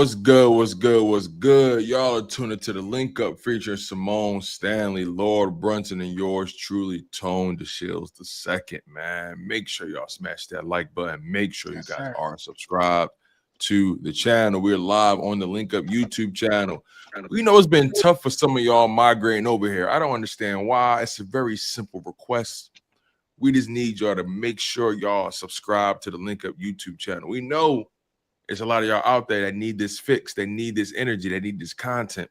What's good? What's good? What's good? Y'all are tuning to the Link Up featuring Symone Stanley, Lord Brunson, and yours truly, Tone DeShields the second, man. Make sure y'all smash that like button. Make sure you guys are subscribed to the channel. We're live on the Link Up YouTube channel. We know it's been tough for some of y'all migrating over here. I don't understand why. It's a very simple request. We just need y'all to make sure y'all subscribe to the Link Up YouTube channel. We know there's a lot of y'all out there that need this fix. They need this energy. They need this content.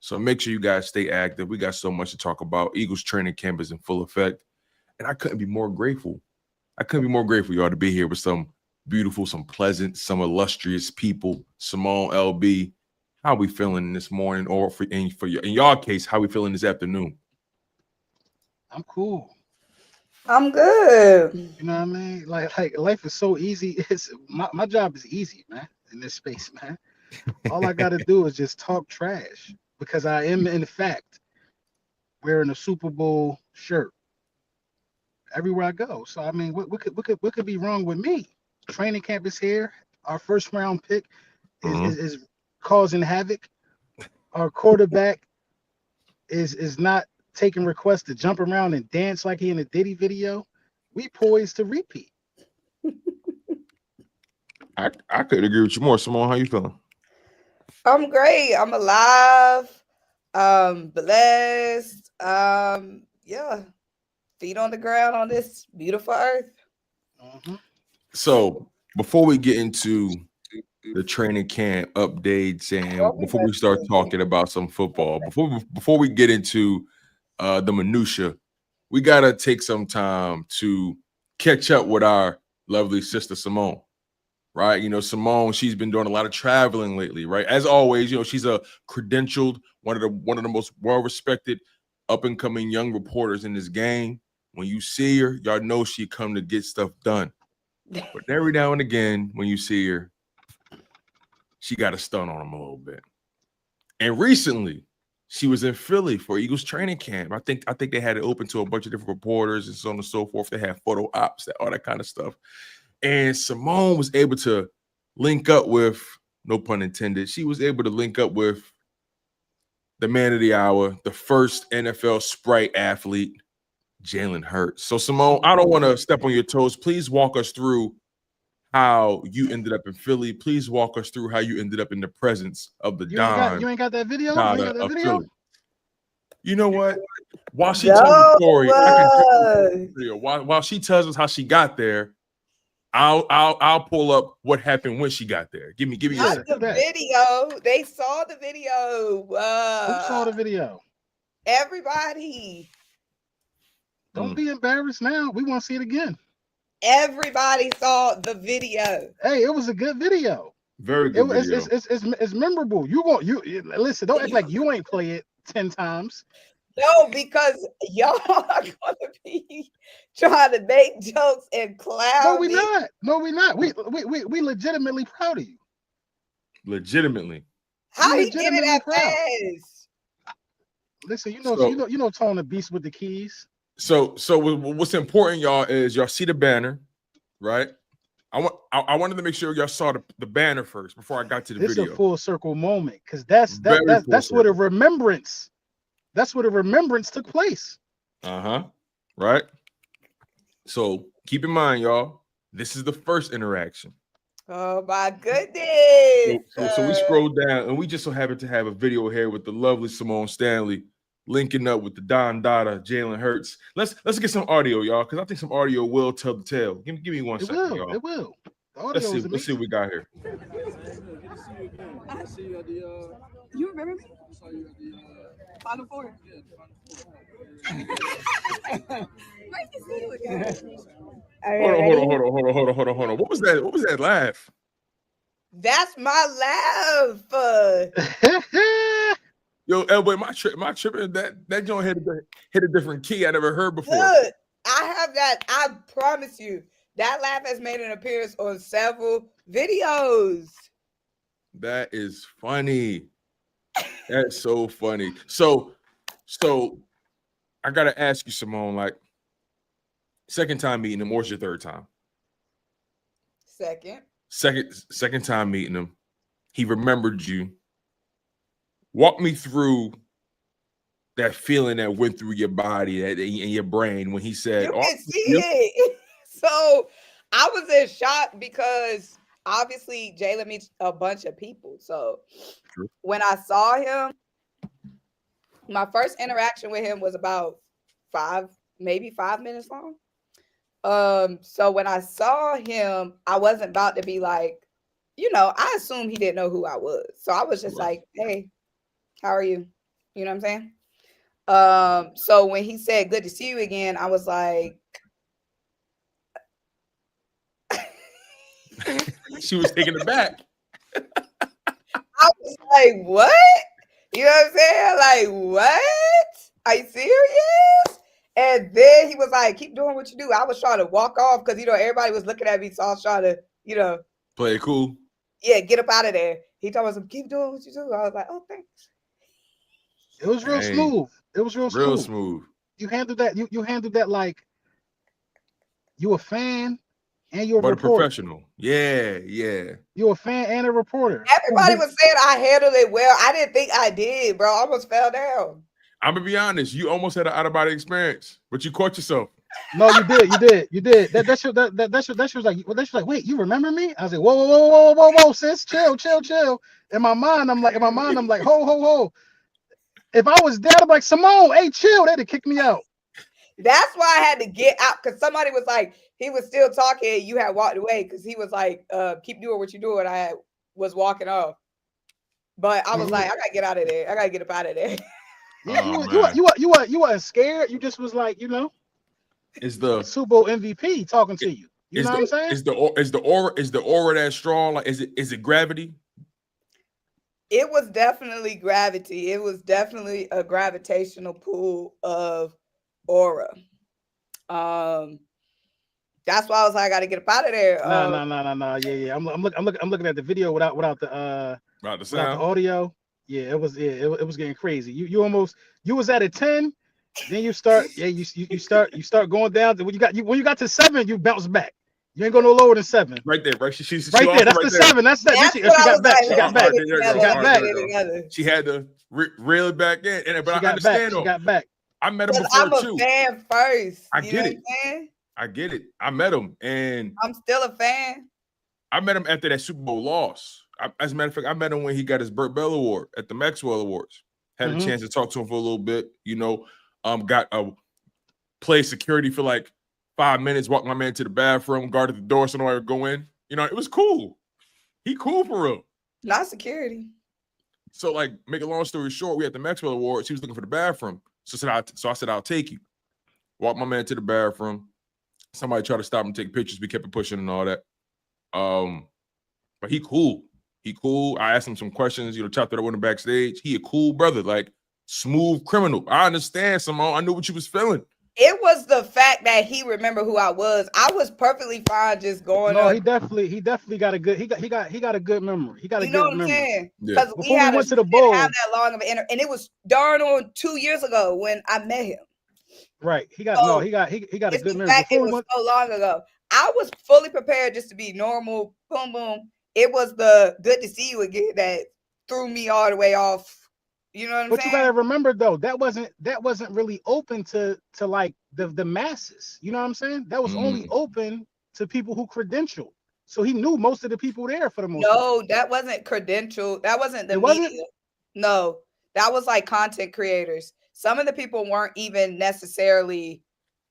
So make sure you guys stay active. We got so much to talk about. Eagles training camp is in full effect. And I couldn't be more grateful. I couldn't be more grateful, y'all, to be here with some beautiful, some pleasant, some illustrious people. Simone, LB, how we feeling this morning? Or in y'all case, how we feeling this afternoon? I'm cool. I'm good. You know what I mean? Like life is so easy. It's my job is easy, man, in this space, man. All I gotta do is just talk trash because I am in fact wearing a Super Bowl shirt everywhere I go. So I mean, what could be wrong with me? Training camp is here. Our first round pick is causing havoc. Our quarterback is not taking requests to jump around and dance like he in a Diddy video. We poised to repeat. I could agree with you more. Simone, how you feeling? I'm great. I'm alive. Blessed. Yeah. Feet on the ground on this beautiful earth. So before we get into the training camp updates and before we start talking about some football, before we get into the minutia, we gotta take some time to catch up with our lovely sister Simone, right? You know, Simone, she's been doing a lot of traveling lately, right? As always, you know, she's a credentialed, one of the most well-respected up-and-coming young reporters in this game. When you see her, y'all know she come to get stuff done. But every now and again, when you see her, she got a stun on him a little bit. And recently, she was in Philly for Eagles training camp. I think they had it open to a bunch of different reporters and so on and so forth. They had photo ops, all that kind of stuff. And Simone was able to link up with, no pun intended, she was able to link up with the man of the hour, the first NFL Sprite athlete, Jalen Hurts. So Simone, I don't want to step on your toes. Please walk us through how you ended up in Philly. Please walk us through how you ended up in the presence of the Don. You ain't got that video? You ain't got that video? You know what? While she tells the story, while she tells us how she got there, I'll pull up what happened when she got there. Give me the video. They saw the video. Who saw the video? Everybody. Don't be embarrassed now. We want to see it again. Everybody saw the video. Hey, it was a good video. Very good video. It's memorable. You listen, don't act like you ain't play it 10 times. No, because y'all are gonna be trying to make jokes and clown. No, we're not. No, we're not. We legitimately proud of you. Legitimately. How he did it at fast? Listen, you know Tone the Beast with the keys. So what's important, y'all, is y'all see the banner, right? I wanted to make sure y'all saw the banner first before I got to the video. It's a full circle moment because that's where the remembrance. That's where the remembrance took place. Right. So keep in mind, y'all, this is the first interaction. Oh my goodness. So we scrolled down and we just so happen to have a video here with the lovely Symone Stanley linking up with the Don Dada, Jalen Hurts. Let's get some audio, y'all, because I think some audio will tell the tale. Give me 1 second, y'all. It will. Let's see what we got here. You remember me? Final Four. Nice to see you again. Hold on. What was that laugh? That's my laugh. Yo, Elboy, my trip, that joint hit a different key I never heard before. Look, I have that. I promise you, that laugh has made an appearance on several videos. That is funny. That's so funny. So I gotta ask you, Simone, like, second time meeting him, or was your third time? Second. Second time meeting him. he remembered you. Walk me through that feeling that went through your body and your brain when he said, You "Oh, can see it." So I was in shock because obviously Jalen meets a bunch of people. So True. when I saw him, my first interaction with him was about 5 minutes long. So when I saw him, I wasn't about to be like, I assumed he didn't know who I was. So I was just like, hey, how are you? You know what I'm saying? So when he said, good to see you again, I was like, she was taken aback. I was like, what? You know what I'm saying? Like, what? Are you serious? And then he was like, keep doing what you do. I was trying to walk off because, everybody was looking at me. So I was trying to, play it cool. Yeah, get up out of there. He told us, keep doing what you do. I was like, oh, thanks. It was real smooth. It was real smooth. You handled that. You handled that like you a fan and you're a but reporter. A professional. Yeah. You're a fan and a reporter. Everybody was saying I handled it well. I didn't think I did, bro. I almost fell down. I'm gonna be honest. You almost had an out of body experience, but you caught yourself. No, you did. That shit was like, wait, you remember me? I was like, whoa, sis, chill. In my mind, I'm like, ho. If I was dead, I'm like, Simone, hey, chill. They'd have kicked me out. That's why I had to get out because somebody was like, he was still talking. You had walked away because he was like, keep doing what you're doing. I was walking off. But I was like, I gotta get out of there. I gotta get up out of there. Yeah, you weren't scared. You just was like, is the Super Bowl MVP talking to you. You know what I'm saying? Is the aura that strong? Like, is it gravity? It was definitely gravity. It was definitely a gravitational pull of aura. That's why I was like, I got to get up out of there. No. Yeah. I'm looking at the video without the audio. Yeah, it was getting crazy. You was at a 10, then you start going down. When you got to 7, you bounce back. You ain't going no lower than 7. Right there, right? She's right there. That's the 7. That's that. She got back. She got back. She had to reel it back in. But I understand. She got back. I met him before I'm a fan first. I get it. I met him, and I'm still a fan. I met him after that Super Bowl loss. As a matter of fact, I met him when he got his Burt Bell Award at the Maxwell Awards. Had a chance to talk to him for a little bit. Got play security for like 5 minutes. Walked my man to the bathroom, guarded the door so nobody would go in. It was cool. He cool for real. Not security. So, like, make a long story short, we had the Maxwell Awards. He was looking for the bathroom. So I said, I'll take you. Walked my man to the bathroom. Somebody tried to stop him, take pictures. We kept it pushing and all that. But he cool. I asked him some questions, chopped it up on the backstage. He a cool brother, like smooth criminal. I understand, Simone. I knew what you was feeling. It was the fact that he remembered who I was. I was perfectly fine just going. No, he definitely got a good. He got a good memory. He got a good memory. Saying? Because we went to the bowl, have that long of an and it was darn on 2 years ago when I met him. Right. He got a good memory. It was so long ago. I was fully prepared just to be normal. Boom, boom. It was the good to see you again that threw me all the way off. You know what I'm saying? But you gotta remember though, that wasn't really open to like the masses. You know what I'm saying? That was only open to people who credentialed. So he knew most of the people there for the most part. No, that wasn't credentialed. That wasn't the media. No, that was like content creators. Some of the people weren't even necessarily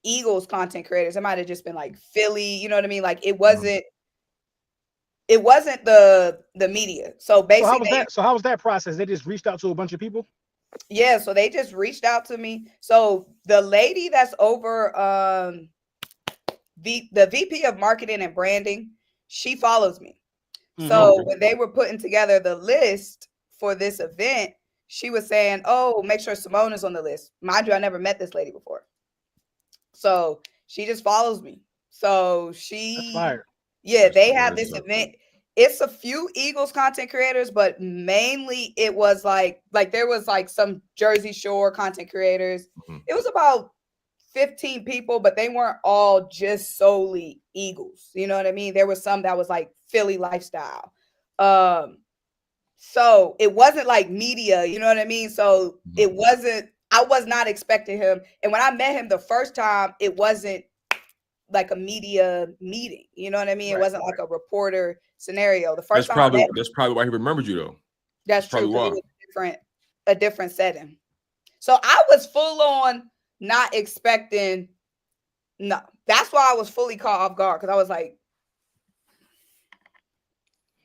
Eagles content creators. It might have just been like Philly. You know what I mean? Like it wasn't. It wasn't the media. So basically, so how was that process? They just reached out to a bunch of people? Yeah, so they just reached out to me. So the lady that's over the VP of marketing and branding, she follows me. So when they were putting together the list for this event, she was saying, oh, make sure Simone is on the list. Mind you, I never met this lady before. So she just follows me. So That's fire. Yeah, they have this event. It's a few Eagles content creators, but mainly it was like there was like some Jersey Shore content creators. It was about 15 people, but they weren't all just solely Eagles. You know what I mean? There was some that was like Philly lifestyle. So it wasn't like media, you know what I mean? So it wasn't, I was not expecting him. And when I met him the first time, it wasn't like a media meeting, you know what I mean? It wasn't like a reporter scenario. The first time that's probably why he remembered you though. That's true, probably because it was a different setting. So I was full on not expecting. No, that's why I was fully caught off guard, because I was like,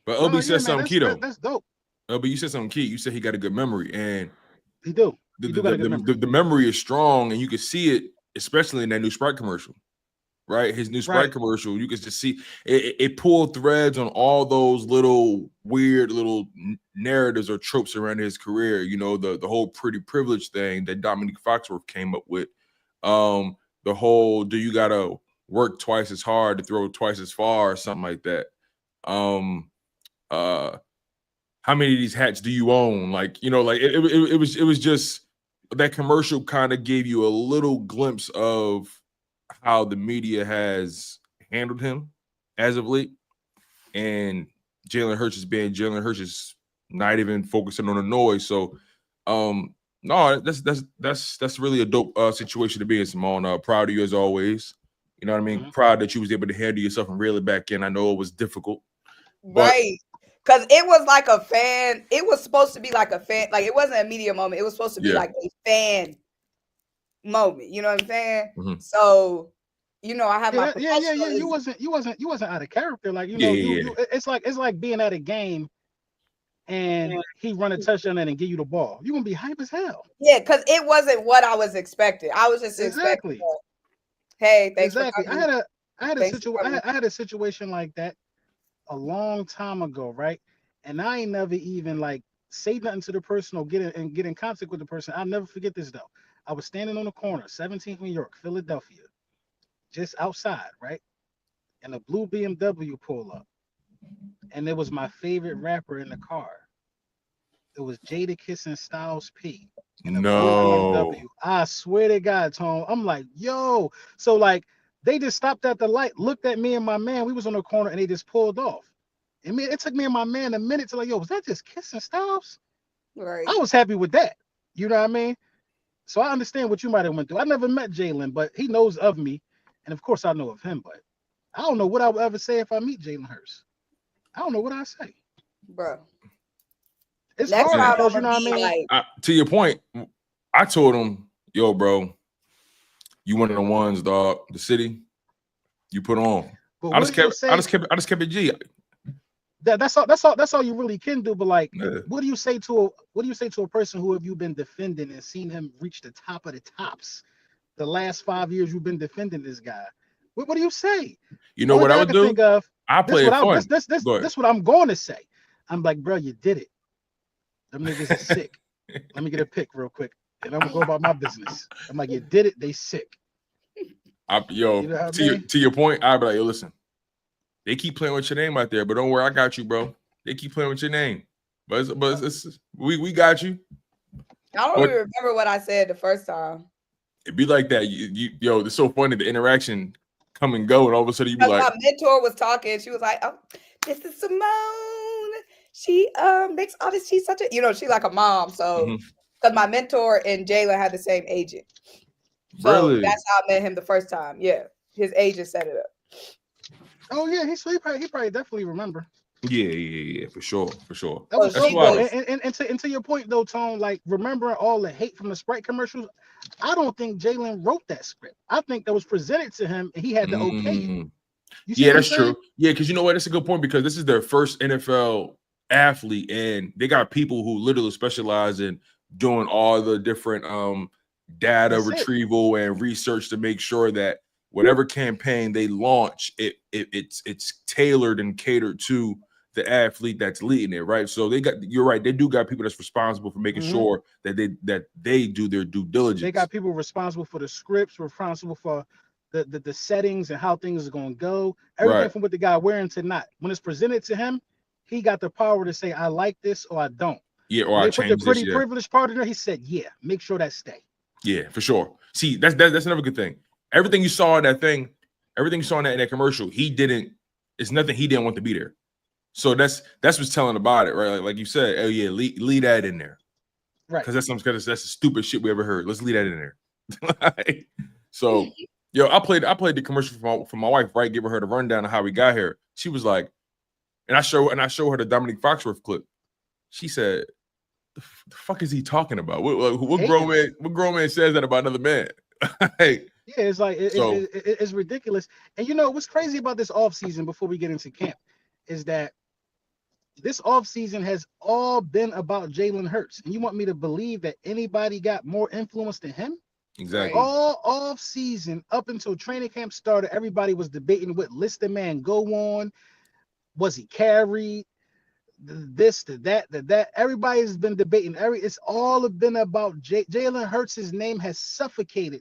but LB said something key though. That's dope. LB, you said something key. You said he got a good memory, and he do. The memory is strong, and you can see it, especially in that new Sprite commercial. Right, his new Sprite commercial, you can just see it pulled threads on all those little weird little narratives or tropes around his career. You know, the whole pretty privilege thing that Dominique Foxworth came up with. The whole, do you gotta work twice as hard to throw twice as far, or something like that. How many of these hats do you own? Like, you know, like it was just that commercial kind of gave you a little glimpse of how the media has handled him as of late, and Jalen Hurts is not even focusing on the noise. So, no, that's really a dope situation to be in, Simone. Proud of you as always. You know what I mean? Proud that you was able to handle yourself and reel it back in. I know it was difficult, right? Because it was like a fan. It was supposed to be like a fan. Like, it wasn't a media moment. It was supposed to be like a fan moment. You know what I'm saying? So, you know, I have my You wasn't out of character. Like, you know, it's like being at a game and he run a touchdown and give you the ball. You're gonna be hype as hell. Yeah, because it wasn't what I was expecting. I was just expecting. Hey, thanks for coming. I had a situation like that a long time ago, right? And I ain't never even like say nothing to the person or get in contact with the person. I'll never forget this though. I was standing on the corner, 17th New York, Philadelphia, just outside, right? And a blue BMW pull up. And it was my favorite rapper in the car. It was Jadakiss and Styles P. No. I swear to God, Tone. I'm like, yo. So like they just stopped at the light, looked at me and my man. We was on the corner and they just pulled off. And it took me and my man a minute to like, yo, was that just Kiss and Styles? Right. I was happy with that. You know what I mean? So I understand what you might have went through. I never met Jalen, but he knows of me. And of course I know of him, but I don't know what I would ever say if I meet Jalen Hurts. I don't know what I say. Bro. It's hard because you know what I mean? To your point, I told him, yo, bro, you one of the ones, dog, the city, you put on. I just kept it G. That's all you really can do. But like, what do you say to a person who have you been defending and seen him reach the top of the tops the last 5 years you've been defending this guy? What do you say? You know what I would do? I play it fun. This what I'm going to say. I'm like, bro, you did it. Them niggas are sick. Let me get a pic real quick, and I'm gonna go about my business. I'm like, you did it. They sick. You know to your point, I'd be like, yo, listen, they keep playing with your name out there, but don't worry, I got you, bro. They keep playing with your name, but we got you. I don't even remember what I said the first time. It'd be like that. Yo, it's so funny. The interaction come and go, and all of a sudden you be like, my mentor was talking. She was like, "Oh, this is Simone. She makes all this. She's such a, you know, she like a mom." So, because my mentor and Jalen had the same agent, so really? That's how I met him the first time. Yeah, his agent set it up. Oh yeah, he probably definitely remember. Yeah, for sure. That was so good. And to your point though, Tone, like remembering all the hate from the Sprite commercials, I don't think Jalen wrote that script. I think that was presented to him and he had to okay it. Yeah, that's true. Yeah, because you know what? That's a good point, because this is their first NFL athlete, and they got people who literally specialize in doing all the different data retrieval and research to make sure that whatever campaign they launch, it's tailored and catered to the athlete that's leading it, right? So you're right, they do got people that's responsible for making sure that they do their due diligence. They got people responsible for the scripts, responsible for the settings and how things are going to go, everything from what the guy wearing to not. When it's presented to him, he got the power to say, I like this or I don't. Yeah, or I change this. They put the pretty privileged part in there. He said, yeah, make sure that stay. Yeah, for sure. See, that's another good thing. Everything you saw in that thing, everything you saw in that commercial, it's nothing he didn't want to be there. So that's what's telling about it, right? Like you said, oh yeah, leave that in there, Right. because that's the stupid shit we ever heard. Let's leave that in there. Like, so, yo, I played the commercial for my wife, right? Giving her the rundown of how we got here. She was like, and I show her the Dominique Foxworth clip. She said, "The fuck is he talking about? What grown man says that about another man?" Like, yeah, it's like it's ridiculous. And you know what's crazy about this offseason before we get into camp is that this offseason has all been about Jalen Hurts. And you want me to believe that anybody got more influence than him? exactly. All offseason, up until training camp started, everybody was debating what list the man go on. Was he carried? This, that. Everybody's been debating. It's all been about Jalen Hurts. His name has suffocated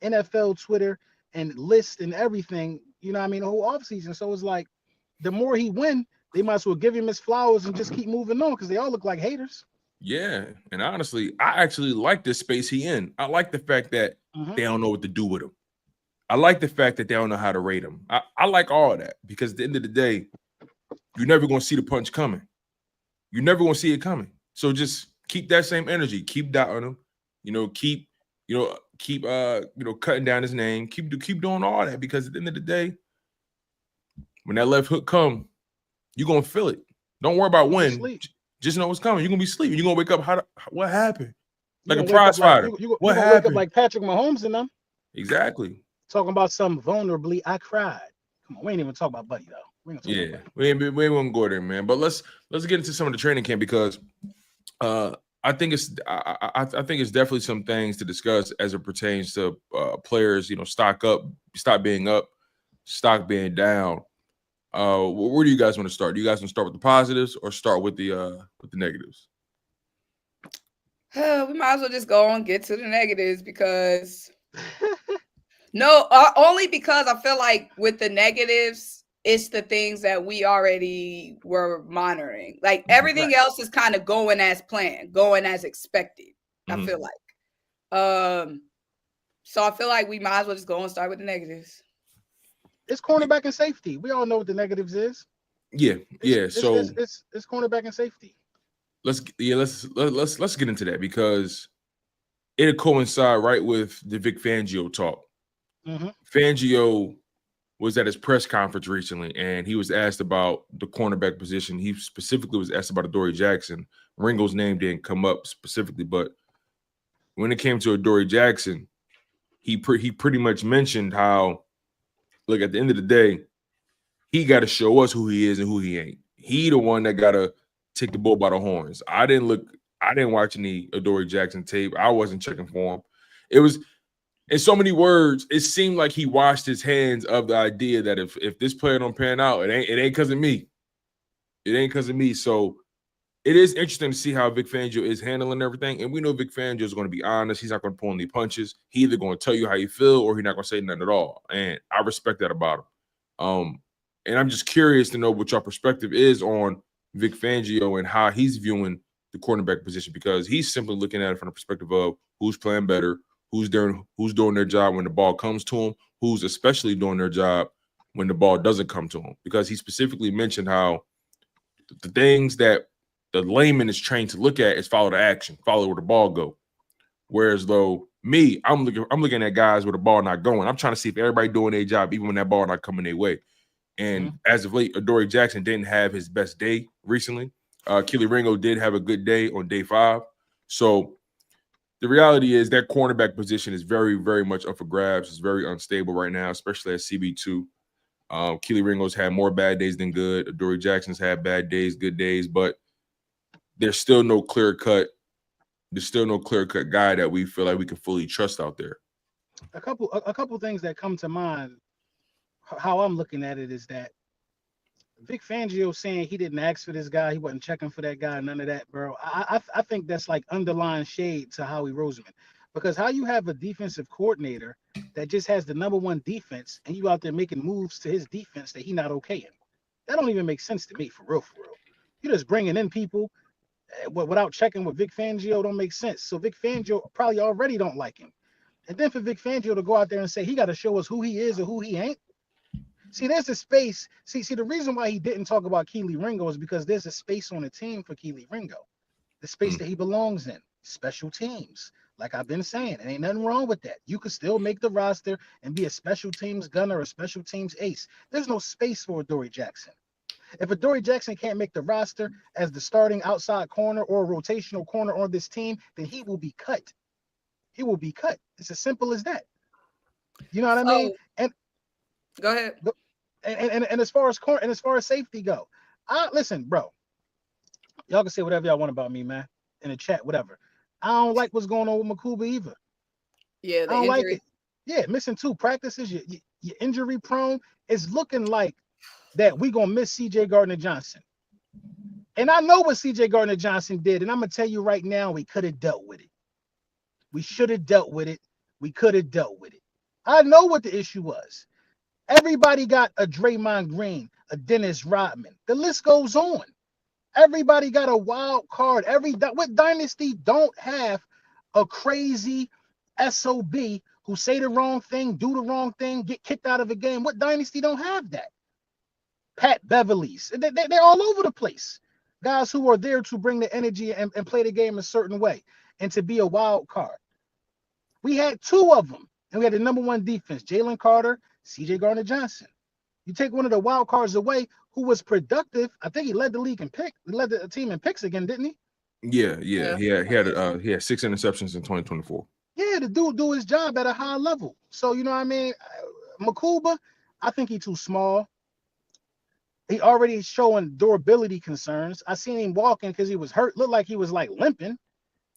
NFL Twitter and lists and everything. You know what I mean? The whole offseason. So it's like the more he win, they might as well give him his flowers and just keep moving on because they all look like haters. Yeah, and honestly, I actually like this space he in. I like the fact that they don't know what to do with him. I like the fact that they don't know how to rate him. I like all of that, because at the end of the day, you're never going to see the punch coming. You're never going to see it coming. So just keep that same energy. Keep doubting him. Keep cutting down his name. Keep doing all that, because at the end of the day, when that left hook come, you're going to feel it. Don't worry about when. Just know what's coming. You're going to be sleeping. You're going to wake up. What happened? Like a prize fighter. What happened? Wake up like Patrick Mahomes and them. Exactly. Talking about some vulnerably, I cried. Come on, we ain't even talk about Buddy, though. We ain't gonna go there, man. But let's get into some of the training camp, because I think it's definitely some things to discuss as it pertains to players. Stock up, stop being up, stock being down. Where do you guys want to start? Do you guys want to start with the positives or start with the negatives? We might as well just go and get to the negatives, because only because I feel like with the negatives, it's the things that we already were monitoring. Like everything else is kind of going as planned, going as expected. I feel like. So I feel like we might as well just go and start with the negatives. It's cornerback and safety. We all know what the negatives is. Yeah. So it's cornerback and safety. Let's get into that, because it'll coincide right with the Vic Fangio talk. Fangio was at his press conference recently, and he was asked about the cornerback position. He specifically was asked about Adoree Jackson. Ringo's name didn't come up specifically, but when it came to Adoree Jackson, he pretty much mentioned how, look, at the end of the day, he got to show us who he is and who he ain't. He the one that got to take the bull by the horns. I didn't watch any Adoree Jackson tape. I wasn't checking for him. It was, in so many words, it seemed like he washed his hands of the idea that if this player don't pan out, it ain't because of me. It ain't because of me. So it is interesting to see how Vic Fangio is handling everything. And we know Vic Fangio is going to be honest. He's not going to pull any punches. He either going to tell you how you feel, or he's not going to say nothing at all. And I respect that about him. And I'm just curious to know what your perspective is on Vic Fangio and how he's viewing the cornerback position, because he's simply looking at it from the perspective of who's playing better, who's doing their job when the ball comes to him, who's especially doing their job when the ball doesn't come to him. Because he specifically mentioned how the things that the layman is trained to look at is follow the action, follow where the ball go. Whereas though me, I'm looking at guys with the ball not going. I'm trying to see if everybody doing their job, even when that ball not coming their way. And as of late, Adoree Jackson didn't have his best day recently. Keely Ringo did have a good day on day 5. So the reality is that cornerback position is very, very much up for grabs. It's very unstable right now, especially at CB2. Keely Ringo's had more bad days than good. Adoree Jackson's had bad days, good days, but there's still no clear-cut guy that we feel like we can fully trust out there. A couple things that come to mind, how I'm looking at it, is that Vic Fangio saying he didn't ask for this guy, he wasn't checking for that guy, none of that, bro. I think that's like underlying shade to Howie Roseman, because how you have a defensive coordinator that just has the #1 defense and you out there making moves to his defense that he not okaying? That don't even make sense to me, for real. You're just bringing in people without checking with Vic Fangio. Don't make sense. So Vic Fangio probably already don't like him, and then for Vic Fangio to go out there and say he got to show us who he is or who he ain't. See, there's a space. See, the reason why he didn't talk about Keely Ringo is because there's a space on the team for Keely Ringo. The space that he belongs in. Special teams. Like I've been saying, and ain't nothing wrong with that. You could still make the roster and be a special teams gunner or a special teams ace. There's no space for Adoree Jackson. If Adoree Jackson can't make the roster as the starting outside corner or rotational corner on this team, then he will be cut. He will be cut. It's as simple as that. You know what I mean? And go ahead. And as far as safety go, listen, bro. Y'all can say whatever y'all want about me, man, in the chat, whatever. I don't like what's going on with Makuba either. Yeah, I don't like it. Yeah, missing 2 practices. You're injury prone. It's looking like that we're going to miss C.J. Gardner-Johnson. And I know what C.J. Gardner-Johnson did, and I'm going to tell you right now, we could have dealt with it. We should have dealt with it. We could have dealt with it. I know what the issue was. Everybody got a Draymond Green, a Dennis Rodman. The list goes on. Everybody got a wild card. What dynasty don't have a crazy SOB who say the wrong thing, do the wrong thing, get kicked out of a game? What dynasty don't have that? Pat Beverleys. They're all over the place. Guys who are there to bring the energy and play the game a certain way and to be a wild card. We had 2 of them, and we had the number 1 defense, Jalen Carter, C.J. Gardner-Johnson. You take one of the wild cards away who was productive. I think he led the league in picks. He led the team in picks again, didn't he? Yeah. He had 6 interceptions in 2024. Yeah, the dude do his job at a high level. So, you know what I mean? Makuba, I think he's too small. He already showing durability concerns. I seen him walking because he was hurt. Looked like he was like limping.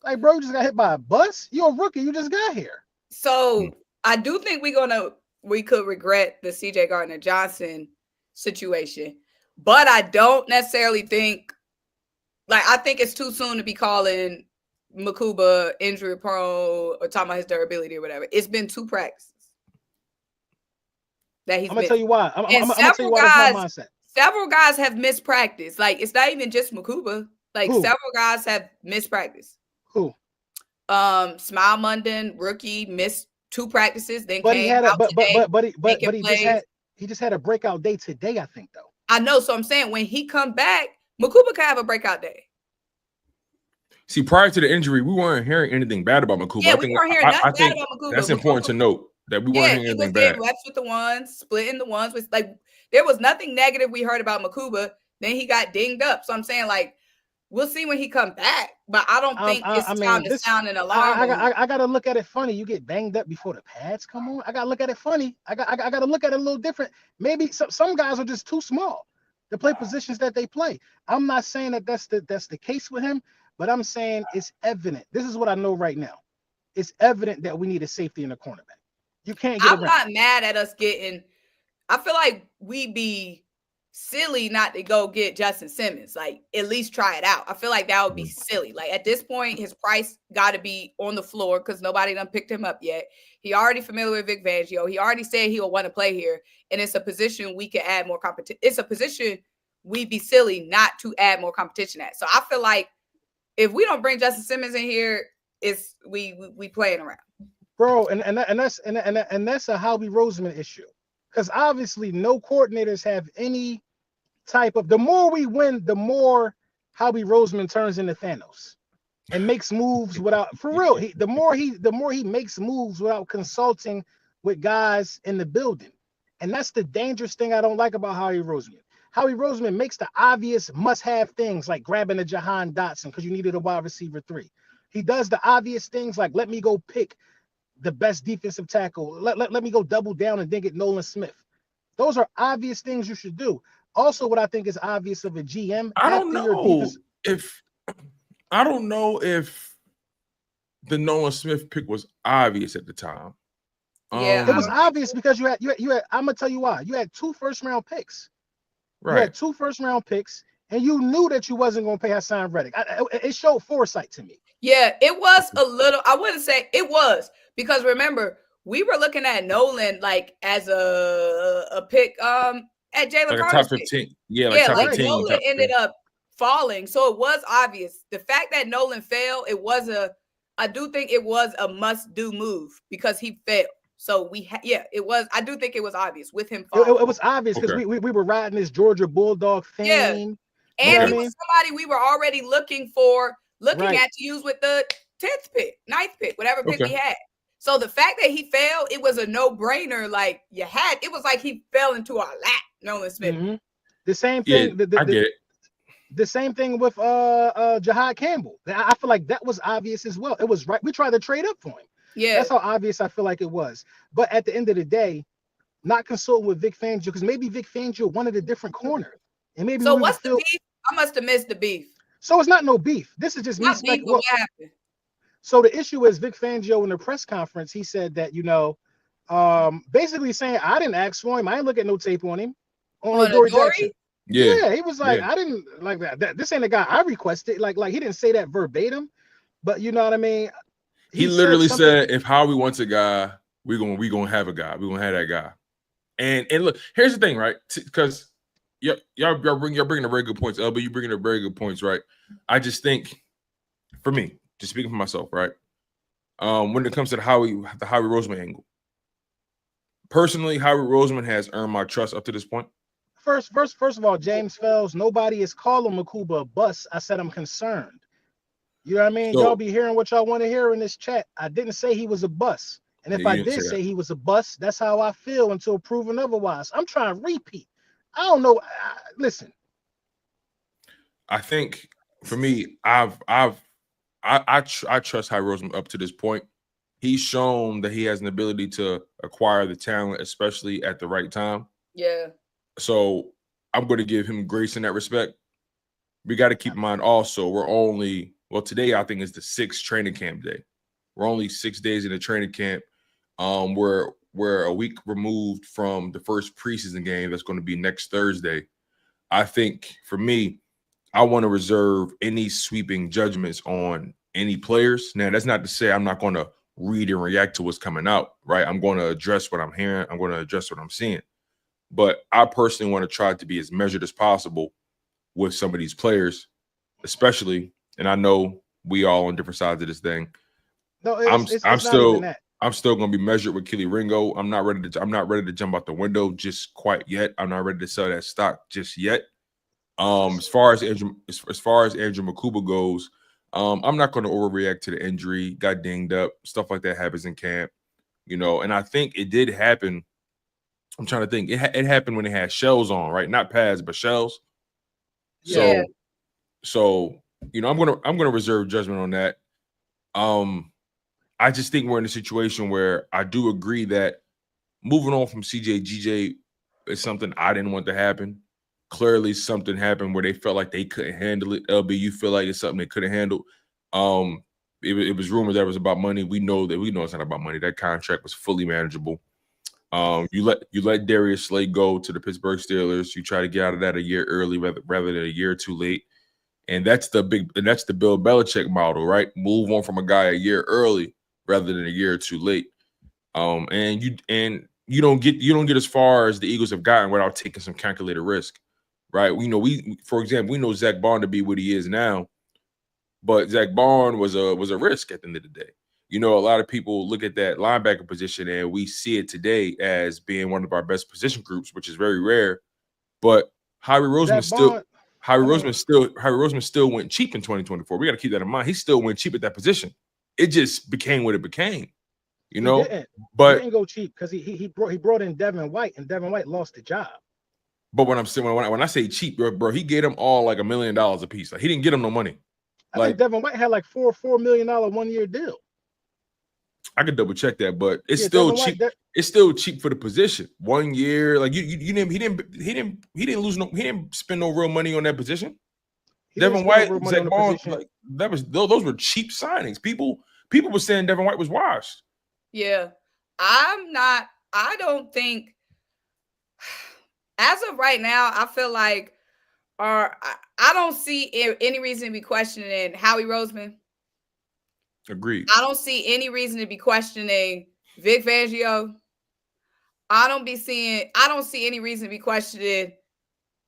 Like, bro, you just got hit by a bus. You're a rookie. You just got here. So I do think we could regret the CJ Gardner-Johnson situation, but I don't necessarily think, I think it's too soon to be calling Makuba injury prone or talking about his durability or whatever. It's been 2 practices that he's I'm gonna tell you why. I'm gonna tell you why that's my mindset. Several guys have missed practice. Like, it's not even just Makuba. Like, Who? several guys have missed practice. Who? Smile Munden, rookie, missed 2 practices, then But came he had out today, he just had a breakout day today, I think, though. I know. So I'm saying when he come back, Makuba can have a breakout day. See, prior to the injury, we weren't hearing anything bad about Makuba. Yeah, we weren't hearing nothing bad about Makuba. That's important to note that we weren't hearing anything bad. He was reps with the ones, splitting the ones. With, there was nothing negative we heard about Makuba. Then he got dinged up. So I'm saying, we'll see when he comes back, but I don't think it's time to sound an alarm. I gotta look at it funny. You get banged up before the pads come on. I gotta look at it funny. I gotta look at it a little different. Maybe some guys are just too small to play positions that they play. I'm not saying that's the case with him, but I'm saying it's evident. This is what I know right now. It's evident that we need a safety in the cornerback. You can't get around. I'm not mad at us getting. I feel like we'd be silly not to go get Justin Simmons, at least try it out. I feel like that would be silly. At this point, his price got to be on the floor because nobody done picked him up yet. He already familiar with Vic Fangio. He already said he will want to play here, and it's a position we could add more competition. It's a position we'd be silly not to add more competition at. So I feel like if we don't bring Justin Simmons in here, it's we playing around, bro. And that's a Howie Roseman issue, because obviously no coordinators have any type of. The more we win, the more Howie Roseman turns into Thanos and makes moves without, for real. The more he makes moves without consulting with guys in the building, and that's the dangerous thing I don't like about Howie Roseman. Howie Roseman makes the obvious must-have things like grabbing a Jahan Dotson because you needed a wide receiver 3. He does the obvious things like let me go pick the best defensive tackle. Let me go double down and then get Nolan Smith. Those are obvious things you should do. Also, what I think is obvious of a GM. I don't know if the Nolan Smith pick was obvious at the time. Yeah, it was obvious because you had. I'm gonna tell you why. You had 2 first-round picks. Right. You had 2 first-round picks, and you knew that you wasn't gonna pay Hassan Reddick. It showed foresight to me. Yeah, it was a little. I wouldn't say it was, because remember we were looking at Nolan as a pick at Jalen Carter's top 15. Pick. Top 15. Nolan ended up falling, so it was obvious. The fact that Nolan fell, I do think it was a must-do move because he fell. So it was. I do think it was obvious with him falling. It was obvious because we were riding this Georgia Bulldog thing. Yeah. And he was somebody we were already looking at to use with the 10th pick, 9th pick, whatever pick we had. So the fact that he fell, it was a no-brainer. Like it was like he fell into our lap, Nolan Smith. Mm-hmm. The same thing. I get it. The same thing with Jahad Campbell. I feel like that was obvious as well. It was right. We tried to trade up for him. Yeah, that's how obvious I feel like it was. But at the end of the day, not consulting with Vic Fangio, because maybe Vic Fangio wanted a different corner, and maybe. So what's the beef? I must have missed the beef. So it's not no beef. This is just me. What happened? So the issue is Vic Fangio in the press conference. He said that basically saying I didn't ask for him. I didn't look at no tape on him. On Adoree' Jackson. Yeah, he was like, I didn't like that. This ain't the guy I requested. Like he didn't say that verbatim, but you know what I mean. He literally said, "If Howie wants a guy, we're gonna have a guy. We're gonna have that guy." And look, here's the thing, right? Because y'all bringing a very good points. LB, you bringing a very good points, right? I just think, for me, just speaking for myself, right? When it comes to the Howie Roseman angle, personally, Howie Roseman has earned my trust up to this point. First of all, James Fells, nobody is calling Makuba a bust. I said I'm concerned. You know what I mean? So, y'all be hearing what y'all want to hear in this chat. I didn't say he was a bust. And if I did say he was a bust, that's how I feel until proven otherwise. I'm trying to repeat. I don't know. Listen. I think for me, I trust Howie Roseman up to this point. He's shown that he has an ability to acquire the talent, especially at the right time. Yeah. So I'm going to give him grace in that respect. We got to keep in mind also, today I think is the 6th training camp day. We're only 6 days in the training camp. We're a week removed from the first preseason game that's going to be next Thursday. I think for me, I want to reserve any sweeping judgments on any players. Now, that's not to say I'm not going to read and react to what's coming out, right? I'm going to address what I'm hearing. I'm going to address what I'm seeing. But I personally want to try to be as measured as possible with some of these players, especially, and I know we all on different sides of this thing. No, I'm still going to be measured with Kelly Ringo. I'm not ready to jump out the window just quite yet. I'm not ready to sell that stock just yet. As far as Andrew Makuba goes, I'm not going to overreact to the injury. Got dinged up, stuff like that happens in camp, and I think it did happen. I'm trying to think. It happened when they had shells on, right? Not pads, but shells. Yeah. So I'm gonna reserve judgment on that. I just think we're in a situation where I do agree that moving on from CJ is something I didn't want to happen. Clearly, something happened where they felt like they couldn't handle it. LB, you feel like it's something they couldn't handle. It was rumored that it was about money. We know it's not about money. That contract was fully manageable. You let Darius Slay go to the Pittsburgh Steelers. You try to get out of that a year early rather than a year too late. And that's the Bill Belichick model, right? Move on from a guy a year early rather than a year too late. And you don't get as far as the Eagles have gotten without taking some calculated risk, right? For example, we know Zach Bond to be what he is now, but Zach Bond was a risk at the end of the day. A lot of people look at that linebacker position and we see it today as being one of our best position groups, which is very rare. But Howie Roseman still went cheap in 2024. We got to keep that in mind. He still went cheap at that position. It just became what it became. But he didn't go cheap because he brought in Devin White, and Devin White lost the job. But when I say cheap, bro, he gave them all like $1 million a piece. Like he didn't get them no money. I think Devin White had like $4 million 1 year deal. I could double check that, but it's still cheap. It's still cheap for the position. 1 year, like he didn't spend no real money on that position. Devin White, Zach Bond, like those were cheap signings. People were saying Devin White was washed. Yeah, I don't think as of right now, I feel like I don't see any reason to be questioning Howie Roseman. Agreed. I don't see any reason to be questioning Vic Fangio. I don't see any reason to be questioning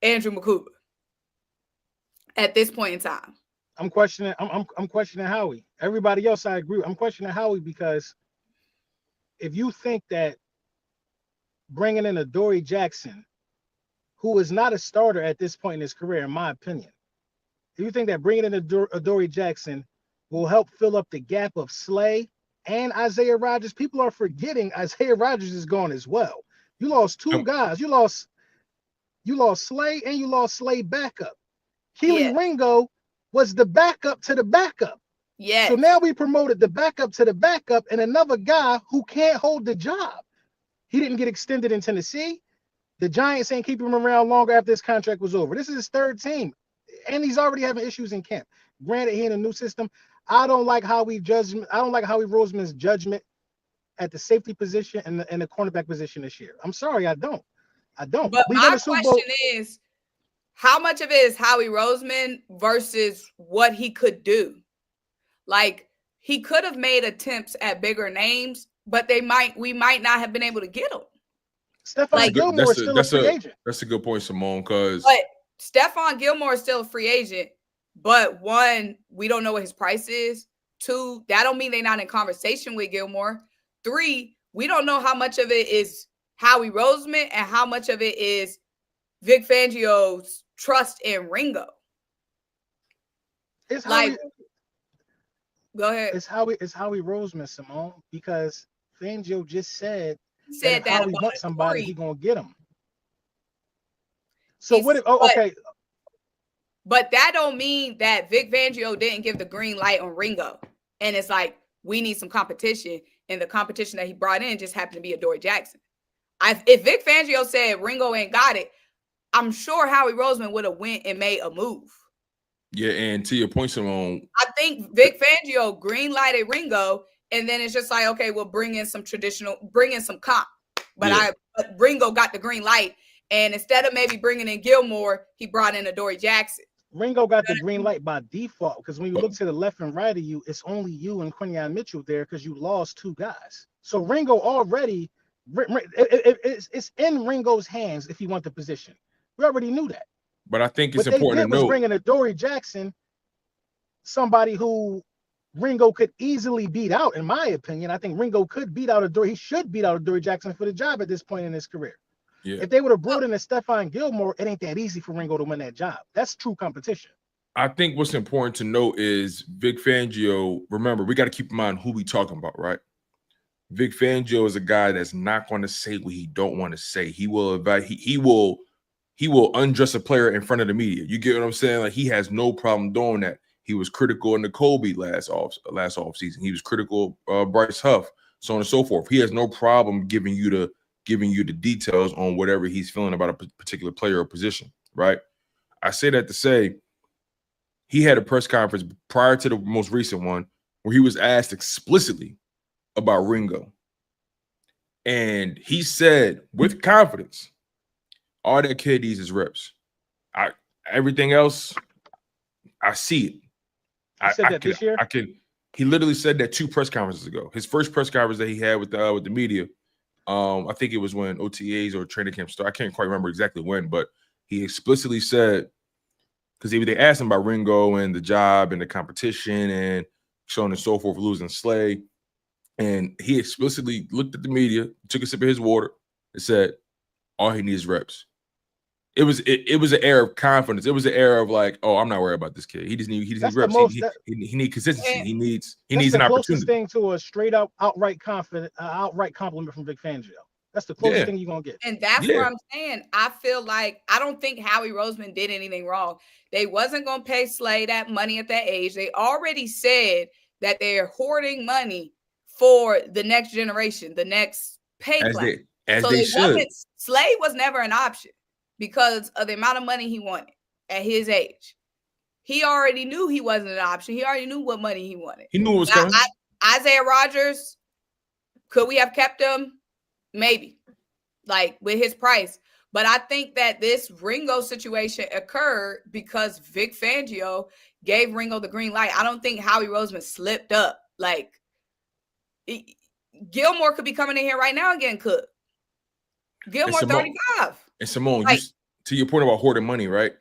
Andrew Makuba at this point in time. I'm questioning Howie. Everybody else, I agree. I'm questioning Howie because if you think that bringing in Adoree Jackson, who is not a starter at this point in his career, in my opinion, if you think that bringing in Adoree Jackson will help fill up the gap of Slay and Isaiah Rodgers, people are forgetting Isaiah Rodgers is gone as well. You lost two guys. You lost Slay and you lost Slay backup. Keely Ringo was the backup to the backup. Yeah. So now we promoted the backup to the backup and another guy who can't hold the job. He didn't get extended in Tennessee. The Giants ain't keeping him around longer after his contract was over. This is his third team, and he's already having issues in camp. Granted, he in a new system. I don't like Howie Roseman's judgment at the safety position and the cornerback position this year. I'm sorry, I don't. But my question is, how much of it is Howie Roseman versus what he could do? Like, he could have made attempts at bigger names, but we might not have been able to get them. Stephon Gilmore is still a free agent. That's a good point, Simone, because Stephon Gilmore is still a free agent, but one, we don't know what his price is. Two, that don't mean they're not in conversation with Gilmore. Three, we don't know how much of it is Howie Roseman and how much of it is Vic Fangio's trust in Ringo. It's like, go ahead. It's Howie Roseman, Simone, because Fangio just said that if Howie wants somebody, he's gonna get him. So okay. But that don't mean that Vic Fangio didn't give the green light on Ringo. And it's like, we need some competition. And the competition that he brought in just happened to be Adoree Jackson. If Vic Fangio said Ringo ain't got it, I'm sure Howie Roseman would have went and made a move. Yeah, and to your point, Simone, I think Vic Fangio green lighted Ringo, and then it's just like, okay, we'll bring in some comp. But Ringo got the green light, and instead of maybe bringing in Gilmore, he brought in Adoree Jackson. Ringo got the green light by default because when you look to the left and right of you, it's only you and Quinyon Mitchell there because you lost two guys. So Ringo already, it's in Ringo's hands if he wants the position. We already knew that. But I think it's important to note. Bringing Adoree Jackson, somebody who Ringo could easily beat out, in my opinion. I think Ringo could beat out Adoree. He should beat out Adoree Jackson for the job at this point in his career. Yeah. If they would have brought in a Stephon Gilmore, it ain't that easy for Ringo to win that job. That's true competition. I think what's important to note is Vic Fangio. Remember, we got to keep in mind who we talking about, right? Vic Fangio is a guy that's not going to say what he don't want to say. He will undress a player in front of the media. You get what I'm saying? Like, he has no problem doing that. He was critical in the Kobe last offseason. He was critical of Bryce Huff, so on and so forth. He has no problem giving you the details on whatever he's feeling about a particular player or position, right? I say that to say he had a press conference prior to the most recent one where he was asked explicitly about Ringo. And he said with confidence, all that kid needs is reps. Everything else, I see it. He said that this year? He literally said that 2 press conferences ago. His first press conference that he had with the media, I think it was when OTAs or training camp started. I can't quite remember exactly when, but he explicitly said, because they asked him about Ringo and the job and the competition and so on and so forth, losing Slay. And he explicitly looked at the media, took a sip of his water, and said, all he needs is reps. It was an air of confidence. It was an air of like, oh, I'm not worried about this kid. He just needs reps. He needs consistency. He needs an opportunity. That's the closest thing to a straight up outright compliment from Vic Fangio. That's the closest thing you're gonna get. And that's what I'm saying. I feel like I don't think Howie Roseman did anything wrong. They wasn't gonna pay Slay that money at that age. They already said that they're hoarding money for the next generation, the next pay plan. Slay was never an option because of the amount of money he wanted at his age. He already knew he wasn't an option. He already knew what money he wanted. He knew it was coming. Isaiah Rodgers, could we have kept him? Maybe, like with his price. But I think that this Ringo situation occurred because Vic Fangio gave Ringo the green light. I don't think Howie Roseman slipped up. Like, Gilmore could be coming in here right now and getting cooked. Gilmore 35. And Simone, to your point about hoarding money, right?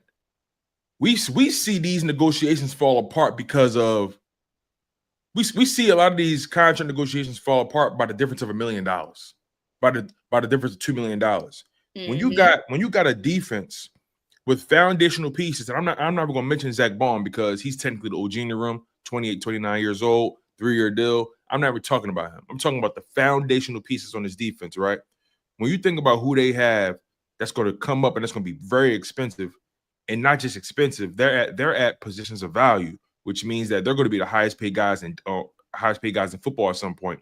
We see these negotiations fall apart because of we see a lot of these contract negotiations fall apart by the difference of $1 million, by the difference of $2 million. When you got a defense with foundational pieces, and I'm not going to mention Zach Baum because he's technically the OG in the room, 28, 29 years old, 3-year deal. I'm not even talking about him. I'm talking about the foundational pieces on this defense, right? When you think about who they have, that's going to come up and that's going to be very expensive, and not just expensive. They're at positions of value, which means that they're going to be the highest paid guys in football at some point.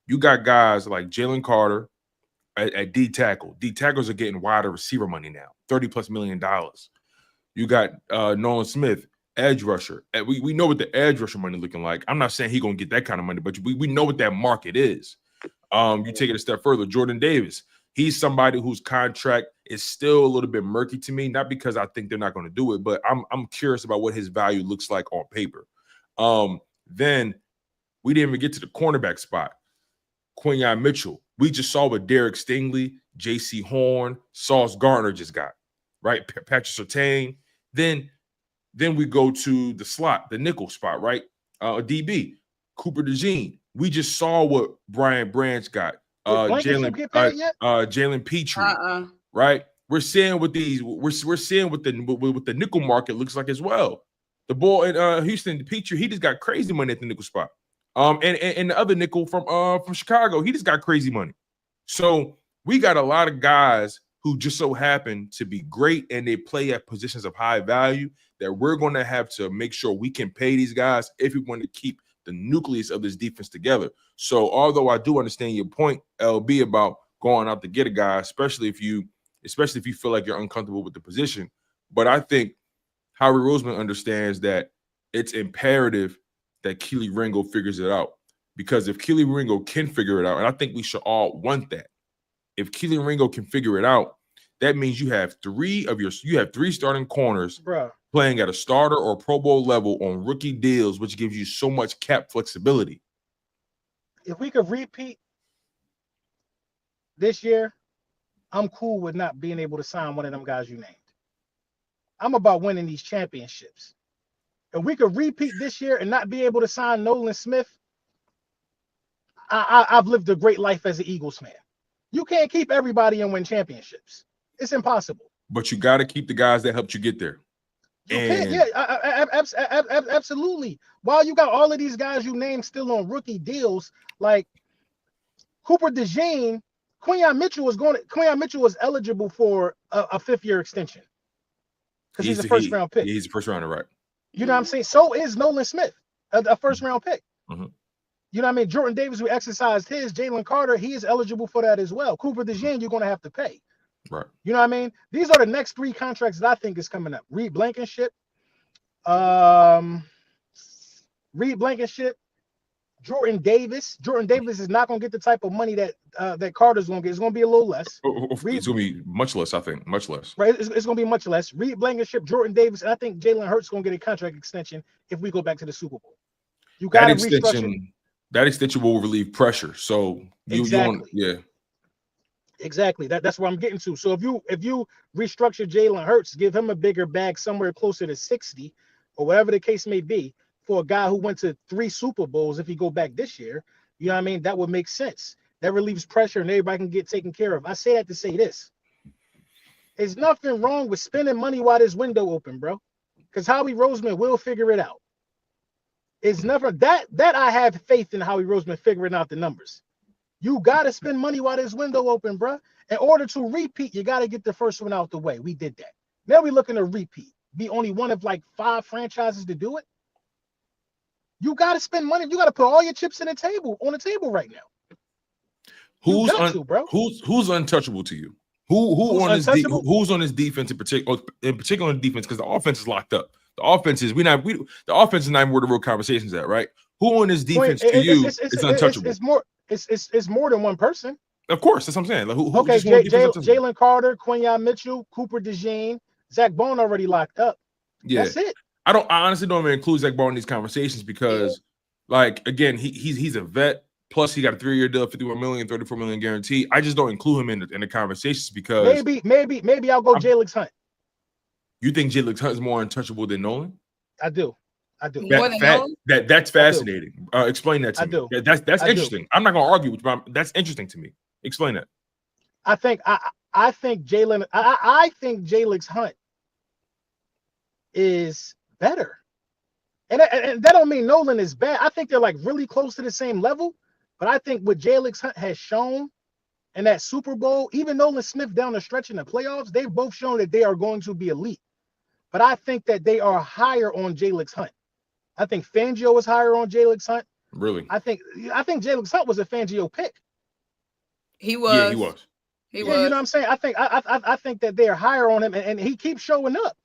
You got guys like Jalen Carter at D tackle. D tackles are getting wider receiver money now, $30+ million. You got Nolan Smith, edge rusher. We know what the edge rusher money looking like. I'm not saying he's gonna get that kind of money, but we know what that market is. You take it a step further. Jordan Davis, he's somebody whose contract is still a little bit murky to me, not because I think they're not going to do it, but I'm curious about what his value looks like on paper. Then we didn't even get to the cornerback spot. Quinyon Mitchell. We just saw what Derek Stingley, J.C. Horn, Sauce Gardner just got, right? Patrick Surtain. Then we go to the slot, the nickel spot, right? DB, Cooper DeJean. We just saw what Brian Branch got. Jalen Petrie, right? We're seeing what we're seeing what the nickel market looks like as well. The boy in Houston, Petrie, he just got crazy money at the nickel spot. And the other nickel from Chicago, he just got crazy money. So we got a lot of guys who just so happen to be great and they play at positions of high value that we're going to have to make sure we can pay these guys if we want to keep the nucleus of this defense together. So although I do understand your point, LB, about going out to get a guy, especially if you feel like you're uncomfortable with the position, but I think Howie Roseman understands that it's imperative that Kelee Ringo figures it out. Because if Kelee Ringo can figure it out, and I think we should all want that, if Kelee Ringo can figure it out, that means you have three starting corners playing at a starter or Pro Bowl level on rookie deals, which gives you so much cap flexibility. If we could repeat this year, I'm cool with not being able to sign one of them guys you named. I'm about winning these championships. If we could repeat this year and not be able to sign Nolan Smith, I've lived a great life as an Eagles fan. You can't keep everybody and win championships. It's impossible. But you got to keep the guys that helped you get there. You can't, absolutely. While you got all of these guys you named still on rookie deals, like Cooper DeJean, Quinyon Mitchell was eligible for a 5th-year extension because he's a first-round pick. He's a first-rounder, right? You know what I'm saying? So is Nolan Smith, a first-round pick. Mm-hmm. You know what I mean? Jordan Davis, who exercised his, Jalen Carter, he is eligible for that as well. Cooper DeJean, you're going to have to pay. Right. You know what I mean? These are the next 3 contracts that I think is coming up. Reed Blankenship, Jordan Davis. Jordan Davis is not going to get the type of money that Carter's going to get. It's going to be a little less. It's going to be much less, I think. Much less. Right. It's going to be much less. Reed Blankenship, Jordan Davis, and I think Jalen Hurts is going to get a contract extension if we go back to the Super Bowl. You got to restructure. That extension will relieve pressure. So exactly. Exactly. That's what I'm getting to. So if you restructure Jalen Hurts, give him a bigger bag somewhere closer to 60 or whatever the case may be for a guy who went to 3 Super Bowls, if he go back this year, you know what I mean? That would make sense. That relieves pressure and everybody can get taken care of. I say that to say this. There's nothing wrong with spending money while this window open, bro. Because Howie Roseman will figure it out. It's never that I have faith in Howie Roseman figuring out the numbers. You got to spend money while this window open, bro. In order to repeat, you got to get the first one out the way. We did that. Now we're looking to repeat. Be only one of like 5 franchises to do it. You got to spend money. You got to put all your chips on the table right now. Who's untouchable to you? Who's on this defense in particular on defense, because the offense is locked up. The offense is not where the real conversation's at, right? Who on this defense is untouchable? It's more than one person. Of course, that's what I'm saying. Like, Jalen Carter, Quinyon Mitchell, Cooper DeJean, Zach Bone already locked up. Yeah, that's it. I honestly don't even include Zach Bone in these conversations because, like, again, he's a vet. Plus, he got a 3-year deal, $51 million, $34 million guarantee. I just don't include him in the conversations because maybe I'll go Jalen Hunt. You think Jalen Hunt is more untouchable than Nolan? I do. I do. More than Nolan? That's fascinating. Explain that to I me. do. That's I interesting. do. I'm not gonna argue with you, but that's interesting to me. Explain that. I think Jalen. I think Jalen's Hunt is better, and that don't mean Nolan is bad. I think they're like really close to the same level. But I think what Jalen's Hunt has shown in that Super Bowl, even Nolan Smith down the stretch in the playoffs, they've both shown that they are going to be elite. But I think that they are higher on Jalen's Hunt. I think Fangio was higher on Jalen's Hunt. Really? I think Jalen's Hunt was a Fangio pick. He was. Yeah, he was. He Yeah, was. you know what I'm saying? I think that they're higher on him, and he keeps showing up.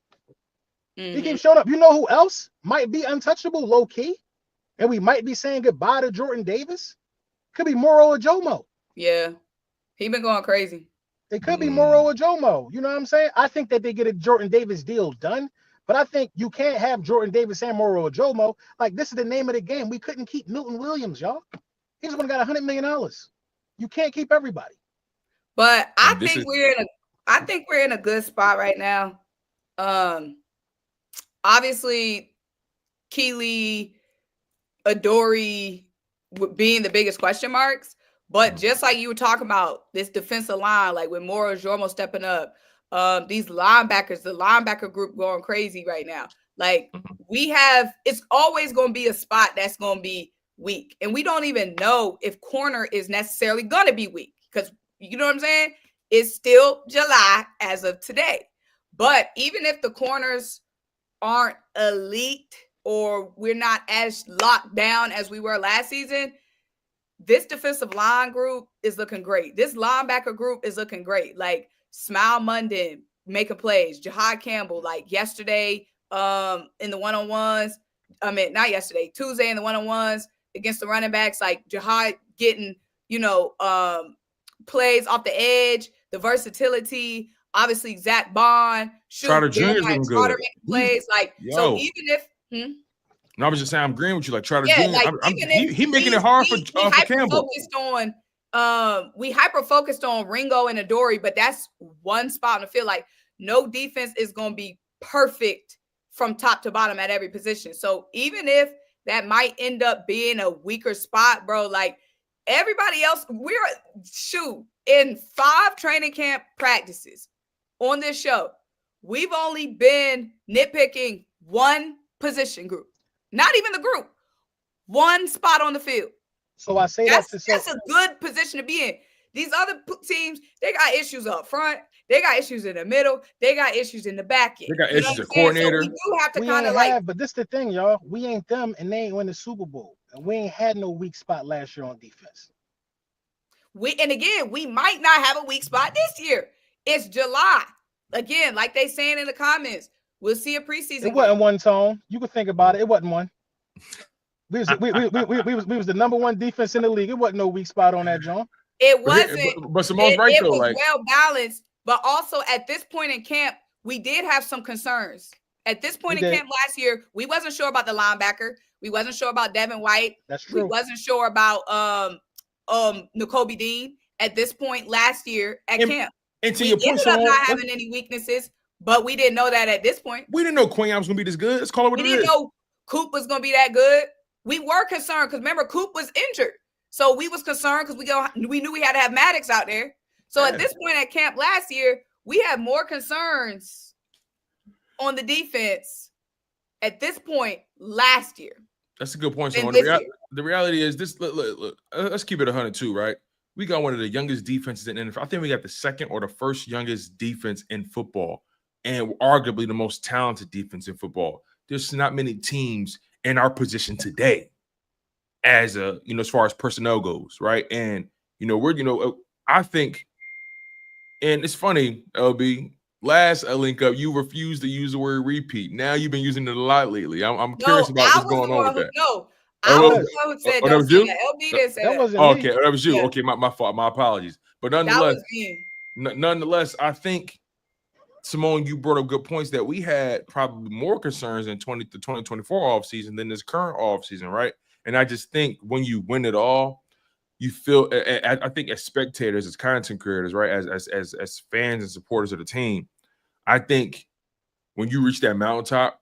Mhm. He keeps showing up. You know who else might be untouchable, low key, and we might be saying goodbye to Jordan Davis? Could be Moro Ajomo. Yeah, he been going crazy. It could be Moro Ajomo. You know what I'm saying? I think that they get a Jordan Davis deal done, but I think you can't have Jordan Davis and Moro Ajomo. Like, this is the name of the game. We couldn't keep Milton Williams, y'all. He just got $100 million. You can't keep everybody. But I think we're in a good spot right now. Obviously, Keely, Adoree being the biggest question marks. But just like you were talking about, this defensive line, like with Moro Ajomo stepping up, these linebackers, the linebacker group going crazy right now. Like, it's always going to be a spot that's going to be weak. And we don't even know if corner is necessarily going to be weak because, you know what I'm saying? It's still July as of today. But even if the corners aren't elite or we're not as locked down as we were last season, this defensive line group is looking great. This linebacker group is looking great. Like Smile Munden making plays. Jahad Campbell, like yesterday in the one-on-ones. I mean, not yesterday, Tuesday in the one-on-ones against the running backs. Like Jahad getting, plays off the edge, the versatility. Obviously, Zach Bond. Trotter Jr. is looking good. Plays. Like, so even if No, I was just saying, I'm agreeing with you. Like Trotter yeah, Jr. like He making it hard for Campbell. We hyper focused on Ringo and Adoree, but that's one spot on the field. Like, no defense is going to be perfect from top to bottom at every position. So even if that might end up being a weaker spot, bro, like everybody else, in 5 training camp practices on this show, we've only been nitpicking one position group. Not even the group. One spot on the field. So I say that's a good position to be in. These other teams, they got issues up front. They got issues in the middle. They got issues in the back end. They got issues at coordinator. So we do have to kind of but this is the thing, y'all. We ain't them, and they ain't win the Super Bowl. And we ain't had no weak spot last year on defense. We might not have a weak spot this year. It's July. Again, like they saying in the comments, we'll see a preseason. It wasn't one, Tone. You can think about it. It wasn't one. We was the number 1 defense in the league. It wasn't no weak spot on that, John. It wasn't. But Simone's right though. It was well balanced. But also at this point in camp, we did have some concerns. At this point in camp last year, we wasn't sure about the linebacker. We wasn't sure about Devin White. That's true. We wasn't sure about N'Kobe Dean at this point last year at camp. And to your point, ended up not having any weaknesses, but we didn't know that at this point. We didn't know Quinyon was gonna be this good. Let's call it what it is. We didn't know Coop was gonna be that good. We were concerned because remember Coop was injured, so we was concerned because we knew we had to have Maddox out there. So at this point at camp last year, we had more concerns on the defense at this point last year. That's a good point, Simone. The reality is this. Look, let's keep it 102, right? We got one of the youngest defenses in NFL. I think we got the second or the first youngest defense in football, and arguably the most talented defense in football. There's not many teams in our position today, as far as personnel goes, right? And I think, and it's funny, LB. Last Linc Up, you refused to use the word repeat. Now you've been using it a lot lately. I'm curious about what's going on with that. No, I was the one who said that was you? LB didn't say that. Wasn't me. Okay, that was you. Yeah. Okay, my fault. My apologies. But nonetheless, that was me. Nonetheless, I think, Simone, you brought up good points that we had probably more concerns in the 2024 offseason than this current offseason, right? And I just think when you win it all, you feel, I think as spectators, as content creators, right, as fans and supporters of the team, I think when you reach that mountaintop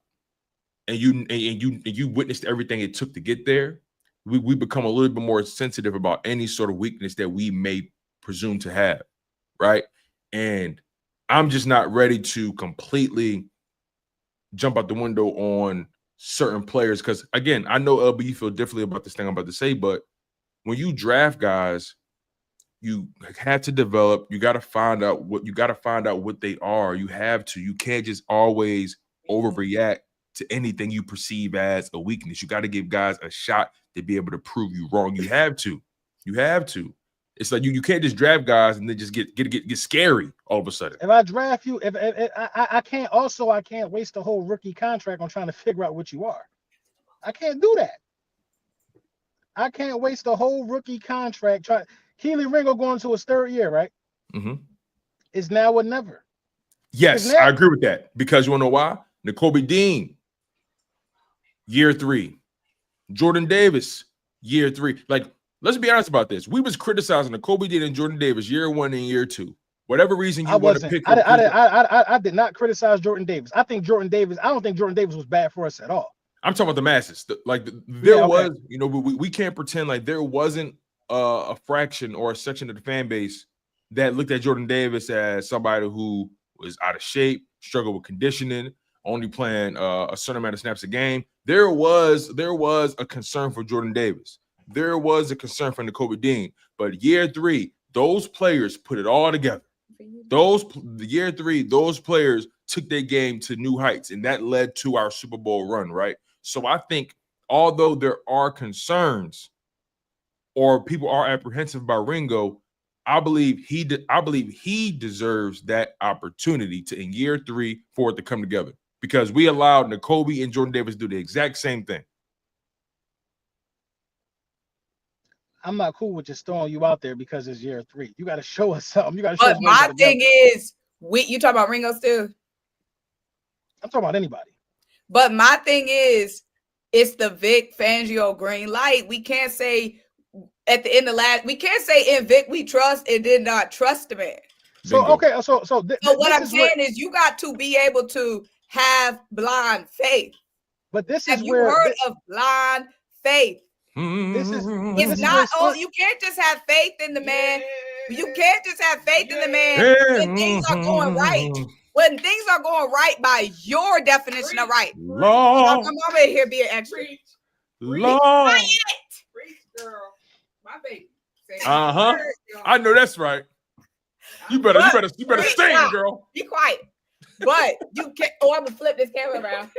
and you witnessed everything it took to get there, we become a little bit more sensitive about any sort of weakness that we may presume to have, right? And I'm just not ready to completely jump out the window on certain players because, again, I know LB, you feel differently about this thing I'm about to say, but when you draft guys, you have to develop. You got to find out what they are. You have to. You can't just always overreact to anything you perceive as a weakness. You got to give guys a shot to be able to prove you wrong. You have to. You have to. It's like you can't just draft guys and then just get scary all of a sudden. If I draft you, if I can't waste the whole rookie contract on trying to figure out what you are. I can't do that. I can't waste the whole rookie contract. Keely Ringo going to his third year, right? Mm-hmm. It's now or never. Yes, I agree with that because you want to know why? Nakobe Dean, year 3. Jordan Davis, year 3. Like, let's be honest about this. We was criticizing Nakobe Dean and Jordan Davis year 1 and year 2. Whatever reason you want to pick. I did not criticize Jordan Davis. I don't think Jordan Davis was bad for us at all. I'm talking about the masses. Was, you know, we can't pretend like there wasn't a fraction or a section of the fan base that looked at Jordan Davis as somebody who was out of shape, struggled with conditioning, only playing a certain amount of snaps a game. There was a concern for Jordan Davis. There was a concern for Nakobe Dean. But year 3, those players put it all together. Year 3, those players took their game to new heights, and that led to our Super Bowl run, right? So I think although there are concerns or people are apprehensive about Ringo, I believe he deserves that opportunity to in year 3 for it to come together because we allowed Nakobe and Jordan Davis to do the exact same thing. I'm not cool with just throwing you out there because it's year 3. You got to show us something. You got to show us. But my thing is, you talking about Ringo still? I'm talking about anybody. But my thing is, it's the Vic Fangio green light. We can't say at the end of we can't say in Vic we trust and did not trust the man. So okay, so what I'm saying is you got to be able to have blind faith. But this have is you heard of blind faith? It's not you can't just have faith in the man. You can't just have faith in the man when things are going right. When things are going right by your definition of right. I'm over here being extra. Quiet. Girl. My baby. I know that's right. You better sing, girl. Be quiet. But you can't. Oh, I'm gonna flip this camera around.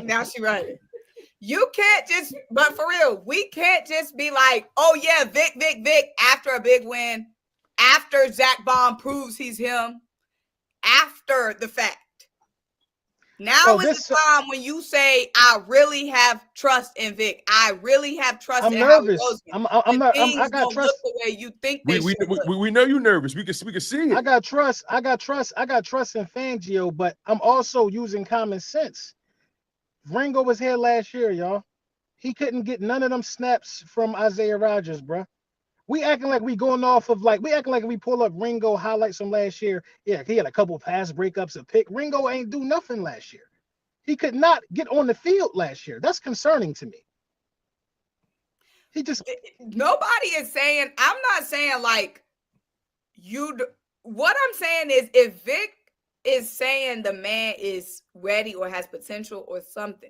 Now she running. You can't just, but for real, we can't just be like, oh yeah, Vic, after a big win, after Zach Baum proves he's him, after the fact. Now is the time when you say, I really have trust in Vic. I really have trust in nervous. Howie Roseman. I got trust the way you think we know you're nervous. We can see it. I got trust in Fangio, but I'm also using common sense. Ringo was here last year, y'all. He couldn't get none of them snaps from Isaiah Rodgers, bro. We acting like we going off of we acting like we pull up Ringo highlights from last year. Yeah, he had a couple pass breakups, a pick. Ringo ain't do nothing last year. He could not get on the field last year. That's concerning to me. Nobody is saying, I'm not saying like what I'm saying is if Vic is saying the man is ready or has potential or something,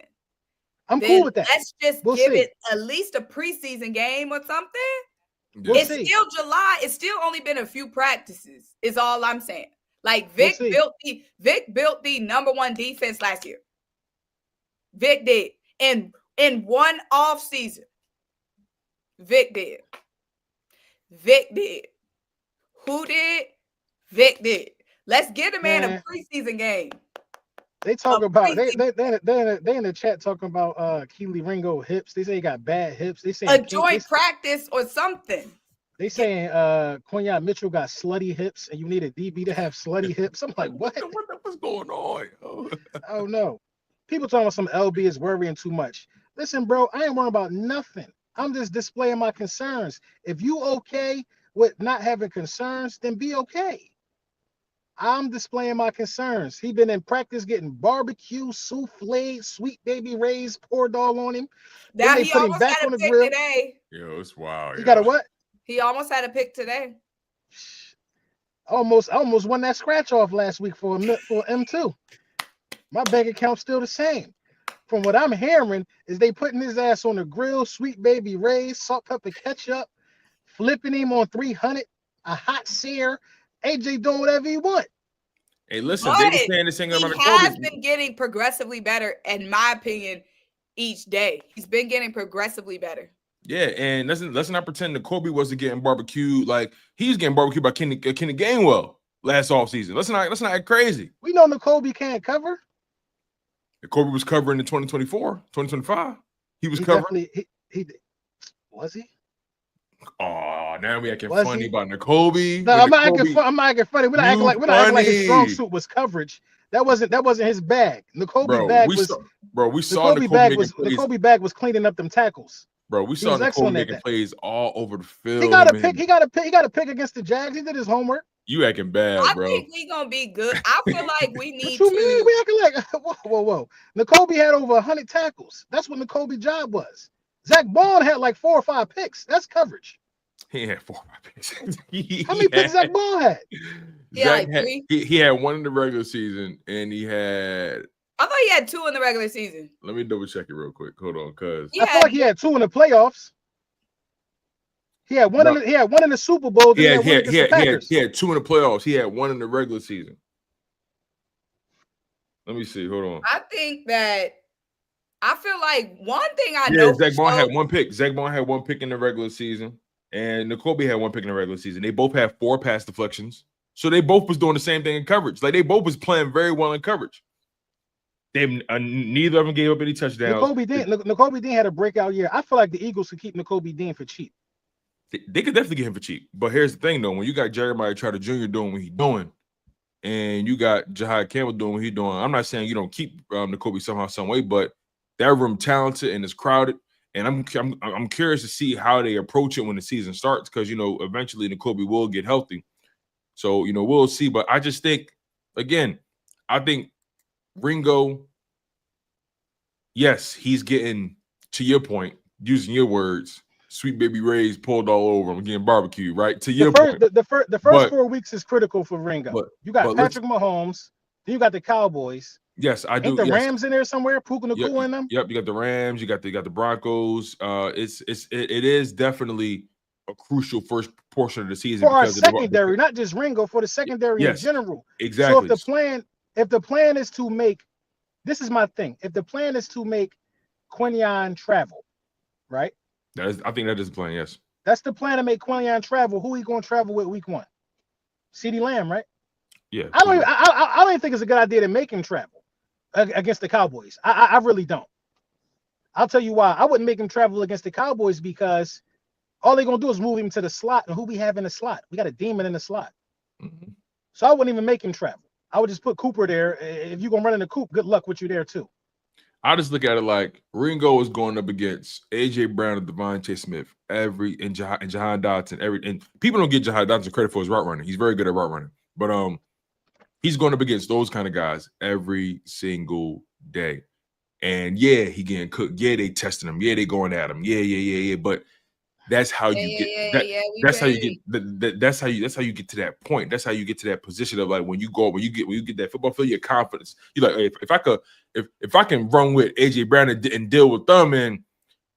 I'm cool with that. Let's just give it at least a preseason game or something. It's still July. It's still only been a few practices. Is all I'm saying. Like Vic built the number 1 defense last year. Vic did in one off season. Vic did. Who did? Vic did. Let's get a man a preseason game. They talk about they in the chat talking about Keely Ringo hips. They say he got bad hips. They say a joint practice or something. They saying Quinyon Mitchell got slutty hips and you need a DB to have slutty hips. I'm like, what? What's going on? I don't know. People talking about some LB is worrying too much. Listen, bro, I ain't worrying about nothing. I'm just displaying my concerns. If you okay with not having concerns, then be okay. I'm displaying my concerns. He been in practice getting barbecue, souffle, sweet baby rays poured all on him. Then Now they he put him almost back had on a the pick grill. today. Yo, it's wild. He got a what? He almost had a pick today. Almost won that scratch off last week for M2. My bank account's still the same. From what I'm hearing, is they putting his ass on the grill, sweet baby rays, salt, pepper, ketchup, flipping him on 300, a hot sear. AJ doing whatever he want. Hey, listen, But they were saying this thing he about the has Kobe. been getting progressively better, in my opinion, each day. He's been getting progressively better. Yeah, and let's not pretend that Kobe wasn't getting barbecued. Like he's getting barbecued by Kenny Gainwell last offseason. Let's not act crazy. We know Kobe can't cover. Kobe was covering in 2024, 2025. He was He covering. he was he? Oh, now we acting Was funny he? about Kobe. No, I'm not acting funny. We're not acting like his strong suit was coverage. That wasn't his bag. The Kobe bag was cleaning up them tackles. Bro, we saw Kobe making plays all over the field. He got a pick. He got a pick against the Jags. He did his homework. You acting bad, bro. I think we gonna be good. I feel like we need what you mean? We acting like whoa. N'Kobe had over 100 tackles. That's what N'Kobe's job was. Zach Bond had like 4 or 5 picks. That's coverage. He had 4 or 5 picks. How many picks Zach Bond had? He had 1 in the regular season, and he had. I thought he had 2 in the regular season. Let me double check it real quick. Hold on, cause I feel like he had 2 in the playoffs. He had one. He had 1 in the Super Bowl. He had 2 in the playoffs. He had 1 in the regular season. Let me see. Hold on. I think that I feel like one thing I know. Zach Bond had 1 pick. Zach Bond had 1 pick in the regular season, and N'Kobe had 1 pick in the regular season. They both had 4 pass deflections, so they both was doing the same thing in coverage. Like they both was playing very well in coverage. They neither of them gave up any touchdowns. N'Kobe Dean had a breakout year. I feel like the Eagles could keep N'Kobe Dean for cheap. They could definitely get him for cheap. But here's the thing, though. When you got Jeremiah Trotter Jr. doing what he's doing, and you got Jahad Campbell doing what he's doing, I'm not saying you don't keep N'Kobe somehow, some way, but that room talented and it's crowded. And I'm curious to see how they approach it when the season starts, because eventually N'Kobe will get healthy. So we'll see. But I just think, again, I think Ringo, yes, he's getting, to your point, using your words, sweet baby rays pulled all over him, getting barbecue, right? To your point. The first 4 weeks is critical for Ringo. You got Patrick Mahomes, then you got the Cowboys. Yes, I do. Ain't the Rams in there somewhere? Puka Nacua in them? Yep, you got the Rams, you got the Broncos. It is definitely a crucial first portion of the season for our secondary, not just Ringo, for the secondary in general. Exactly. So if the plan is to make, this is my thing. If the plan is to make Quinyon travel, right? I think that is the plan. Yes, that's the plan to make Quinyon travel. Who he going to travel with week 1? CeeDee Lamb, right? Yeah. I don't even think it's a good idea to make him travel against the Cowboys. I really don't. I'll tell you why. I wouldn't make him travel against the Cowboys, because all they're gonna do is move him to the slot. And who we have in the slot? We got a demon in the slot. Mm-hmm. So I wouldn't even make him travel. I would just put Cooper there. If you're gonna run in the coop, good luck with you there too. I just look at it like Ringo is going up against AJ Brown and Devontae Smith and Jahan Dotson. And people don't give Jahan Dotson credit for his route running. He's very good at route running, but he's going up against those kind of guys every single day. And yeah, he getting cooked. Yeah, they testing him. Yeah, they going at him. Yeah. But that's how you get. That's how you get. That's how you get to that point. That's how you get to that position of like when you get that football field, your confidence. You're like, hey, if I can run with AJ Brown and deal with them, and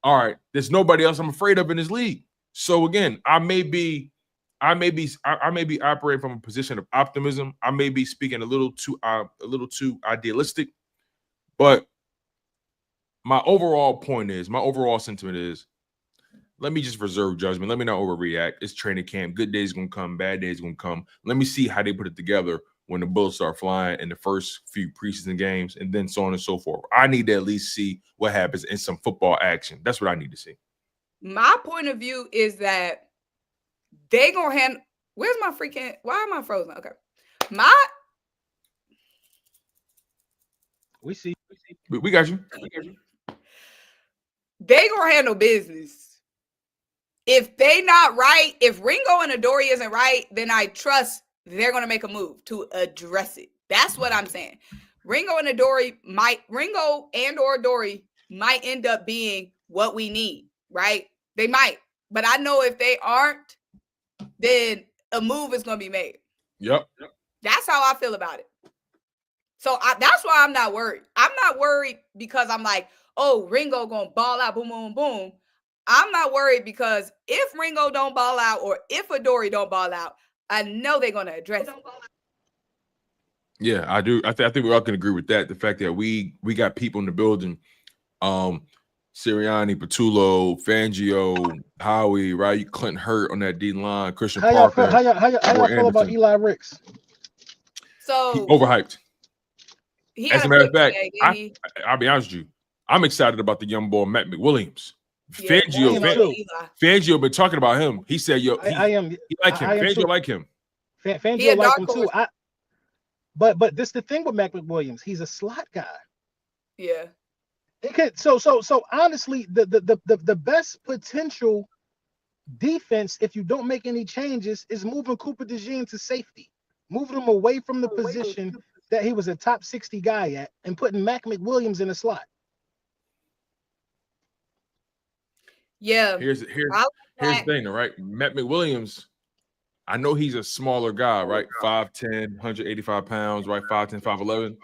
all right, there's nobody else I'm afraid of in this league. So again, I may be operating from a position of optimism. I may be speaking a little too idealistic, but my overall sentiment is, let me just reserve judgment. Let me not overreact. It's training camp. Good days gonna come, bad days gonna come. Let me see how they put it together when the Bulls start flying in the first few preseason games, and then so on and so forth. I need to at least see what happens in some football action. That's what I need to see. My point of view is that they gonna handle. Where's my freaking? Why am I frozen? Okay, we see. We got you. They gonna handle business. If they not right, if Ringo and Adoree isn't right, then I trust they're going to make a move to address it. That's what I'm saying. Ringo and Adoree or Adoree might end up being what we need, right? They might. But I know if they aren't, then a move is going to be made. Yep. That's how I feel about it. So that's why I'm not worried. I'm not worried because I'm like, oh, Ringo going to ball out, boom, boom, boom. I'm not worried because if Ringo don't ball out or if Adoree don't ball out, I know they're going to address it. Yeah, I do. I think we all can agree with that. The fact that we got people in the building, Sirianni, Patullo, Fangio, Howie, right? Clinton Hurt on that D line, Christian Parker. How y'all feel about Eli Ricks? So overhyped. As a matter of fact, I'll be honest with you. I'm excited about the young boy Matt McWilliams. Yeah, Fangio been talking about him. He said, "Yo, he like him. Fangio like him. Fangio like him too." But this the thing with Mac McWilliams. He's a slot guy. Yeah. It could, so honestly, the best potential defense, if you don't make any changes, is moving Cooper Dejean to safety, moving him away from the position that he was a top 60 guy at, and putting Mac McWilliams in a slot. Yeah. Here's the thing, right? Matt McWilliams, I know he's a smaller guy, right? 5'10", 185 pounds, right? 5'10", 5'11".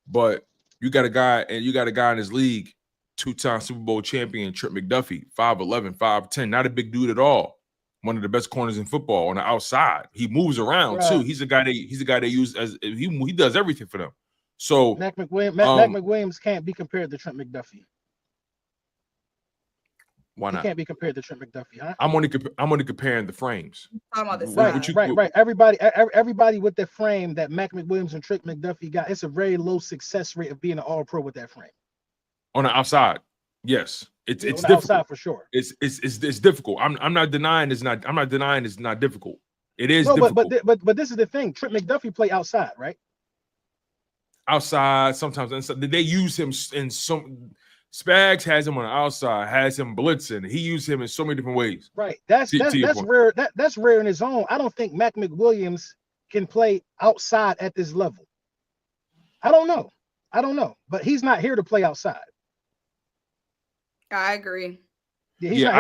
But you got a guy in his league, 2-time Super Bowl champion, Trent McDuffie, 5'11", 5'10", not a big dude at all. One of the best corners in football on the outside. He moves around too. He's a guy they use as he does everything for them. So Mac McWilliams can't be compared to Trent McDuffie. Why not? He can't be compared to Trent McDuffie. Huh? I'm only comparing the frames. Right. Everybody with the frame that Mac McWilliams and Trent McDuffie got, it's a very low success rate of being an All-Pro with that frame. On the outside, yes, it's difficult. Outside for sure. It's difficult. I'm not denying it's not. I'm not denying it's not difficult. It is difficult. But this is the thing. Trent McDuffie play outside, right? Outside sometimes. Inside. They use him in some. Spags has him on the outside, has him blitzing. He used him in so many different ways. Right. That's rare. That's rare in his own. I don't think Mac McWilliams can play outside at this level. I don't know. But he's not here to play outside. I agree. Yeah,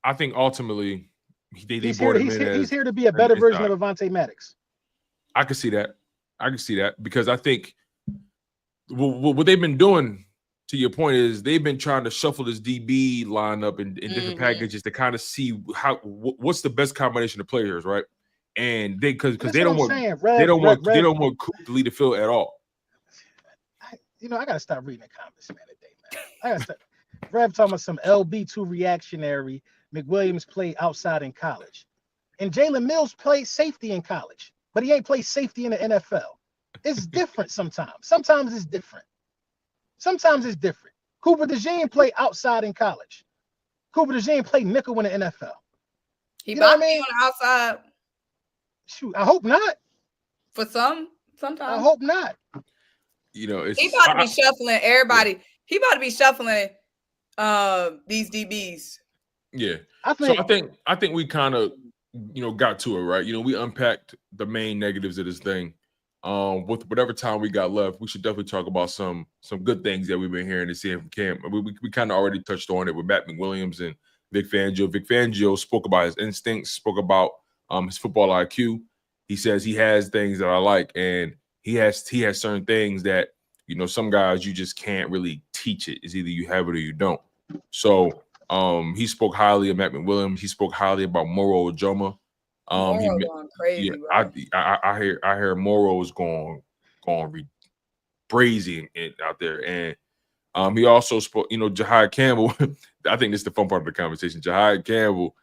I think ultimately he's here to be a better version of Avonte Maddox. I can see that because I think what they've been doing, to your point, is they've been trying to shuffle this DB lineup in different packages to kind of see what's the best combination of players, right? And they because they don't want Coop to lead the field at all. I gotta stop reading the comments, man. Today, man. I gotta stop. Rev talking about some LB2 reactionary. McWilliams played outside in college, and Jalen Mills played safety in college, but he ain't played safety in the NFL. It's different sometimes. Sometimes it's different. Cooper Dejean played outside in college. Cooper Dejean played nickel in the NFL. He might be on the outside. Shoot, I hope not. For sometimes. I hope not. He about to be shuffling everybody. Yeah. He about to be shuffling these DBs. Yeah. I think we kind of got to it, right? We unpacked the main negatives of this thing. With whatever time we got left, we should definitely talk about some good things that we've been hearing and seeing from camp. We kind of already touched on it with Matt McWilliams and Vic Fangio. Vic Fangio spoke about his instincts, spoke about his football IQ. He says he has things that I like, and he has certain things that some guys you just can't really teach it. It's either you have it or you don't. So he spoke highly of Matt McWilliams. He spoke highly about Moro Ojoma. Going crazy, I hear Moro's going brazy out there, and he also spoke. Jahad Campbell. I think this is the fun part of the conversation. Jahad Campbell,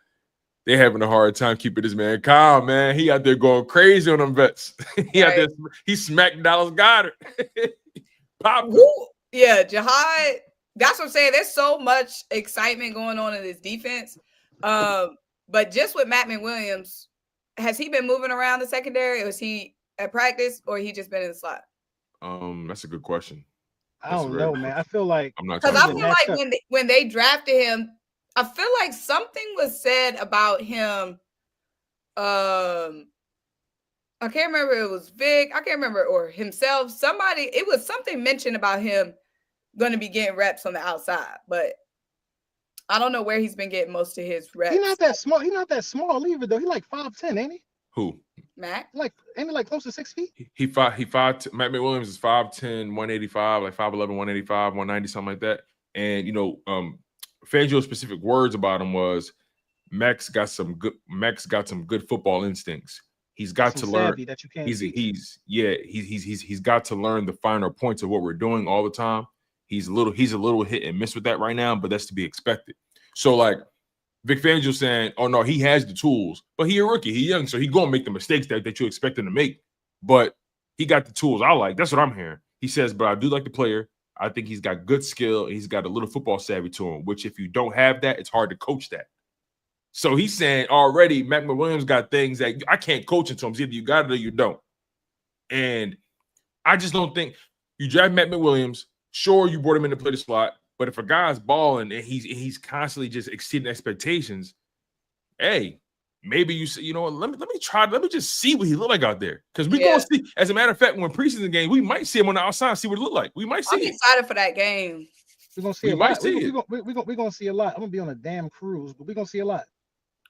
they having a hard time keeping this man calm. Man, he out there going crazy on them vets. He smacked Dallas Goedert. Yeah, Jahad. That's what I'm saying. There's so much excitement going on in this defense. But just with Matt McWilliams, has he been moving around the secondary, or is he at practice, or he just been in the slot? That's a good question. I don't know, man. I feel like when they drafted him, I feel like something was said about him I can't remember it was Vic. I can't remember or himself. Somebody, it was something mentioned about him going to be getting reps on the outside, but I don't know where he's been getting most of his reps. He's not that small. He's not that small either, though. He like 5'10", ain't he? Who? Mac? Ain't he like close to 6 feet? He Matt McWilliams is 5'10", 185, like 5'11", 185, 190, something like that. And Fangio's specific words about him was Mac's got some good football instincts. He's got to learn that you can't he's got to learn the finer points of what we're doing all the time. He's a little hit and miss with that right now, but that's to be expected. So like Vic Fangio saying, oh no, he has the tools, but he a rookie, he young, so he gonna make the mistakes that you expect him to make. But he got the tools. That's what I'm hearing. He says, but I do like the player. I think he's got good skill. He's got a little football savvy to him, which if you don't have that, it's hard to coach that. So he's saying already Mac McWilliams got things that I can't coach into him. Either you got it or you don't. And I just don't think you draft Mac McWilliams. Sure, you brought him in to play the slot, but if a guy's balling and he's constantly just exceeding expectations, hey, maybe you say, you know what, let me just see what he look like out there. Because we're gonna see, as a matter of fact, when preseason games, we might see him on the outside, see what it look like. We might see I'm excited for that game. We're gonna see a lot. We're gonna see a lot. I'm gonna be on a damn cruise, but we're gonna see a lot.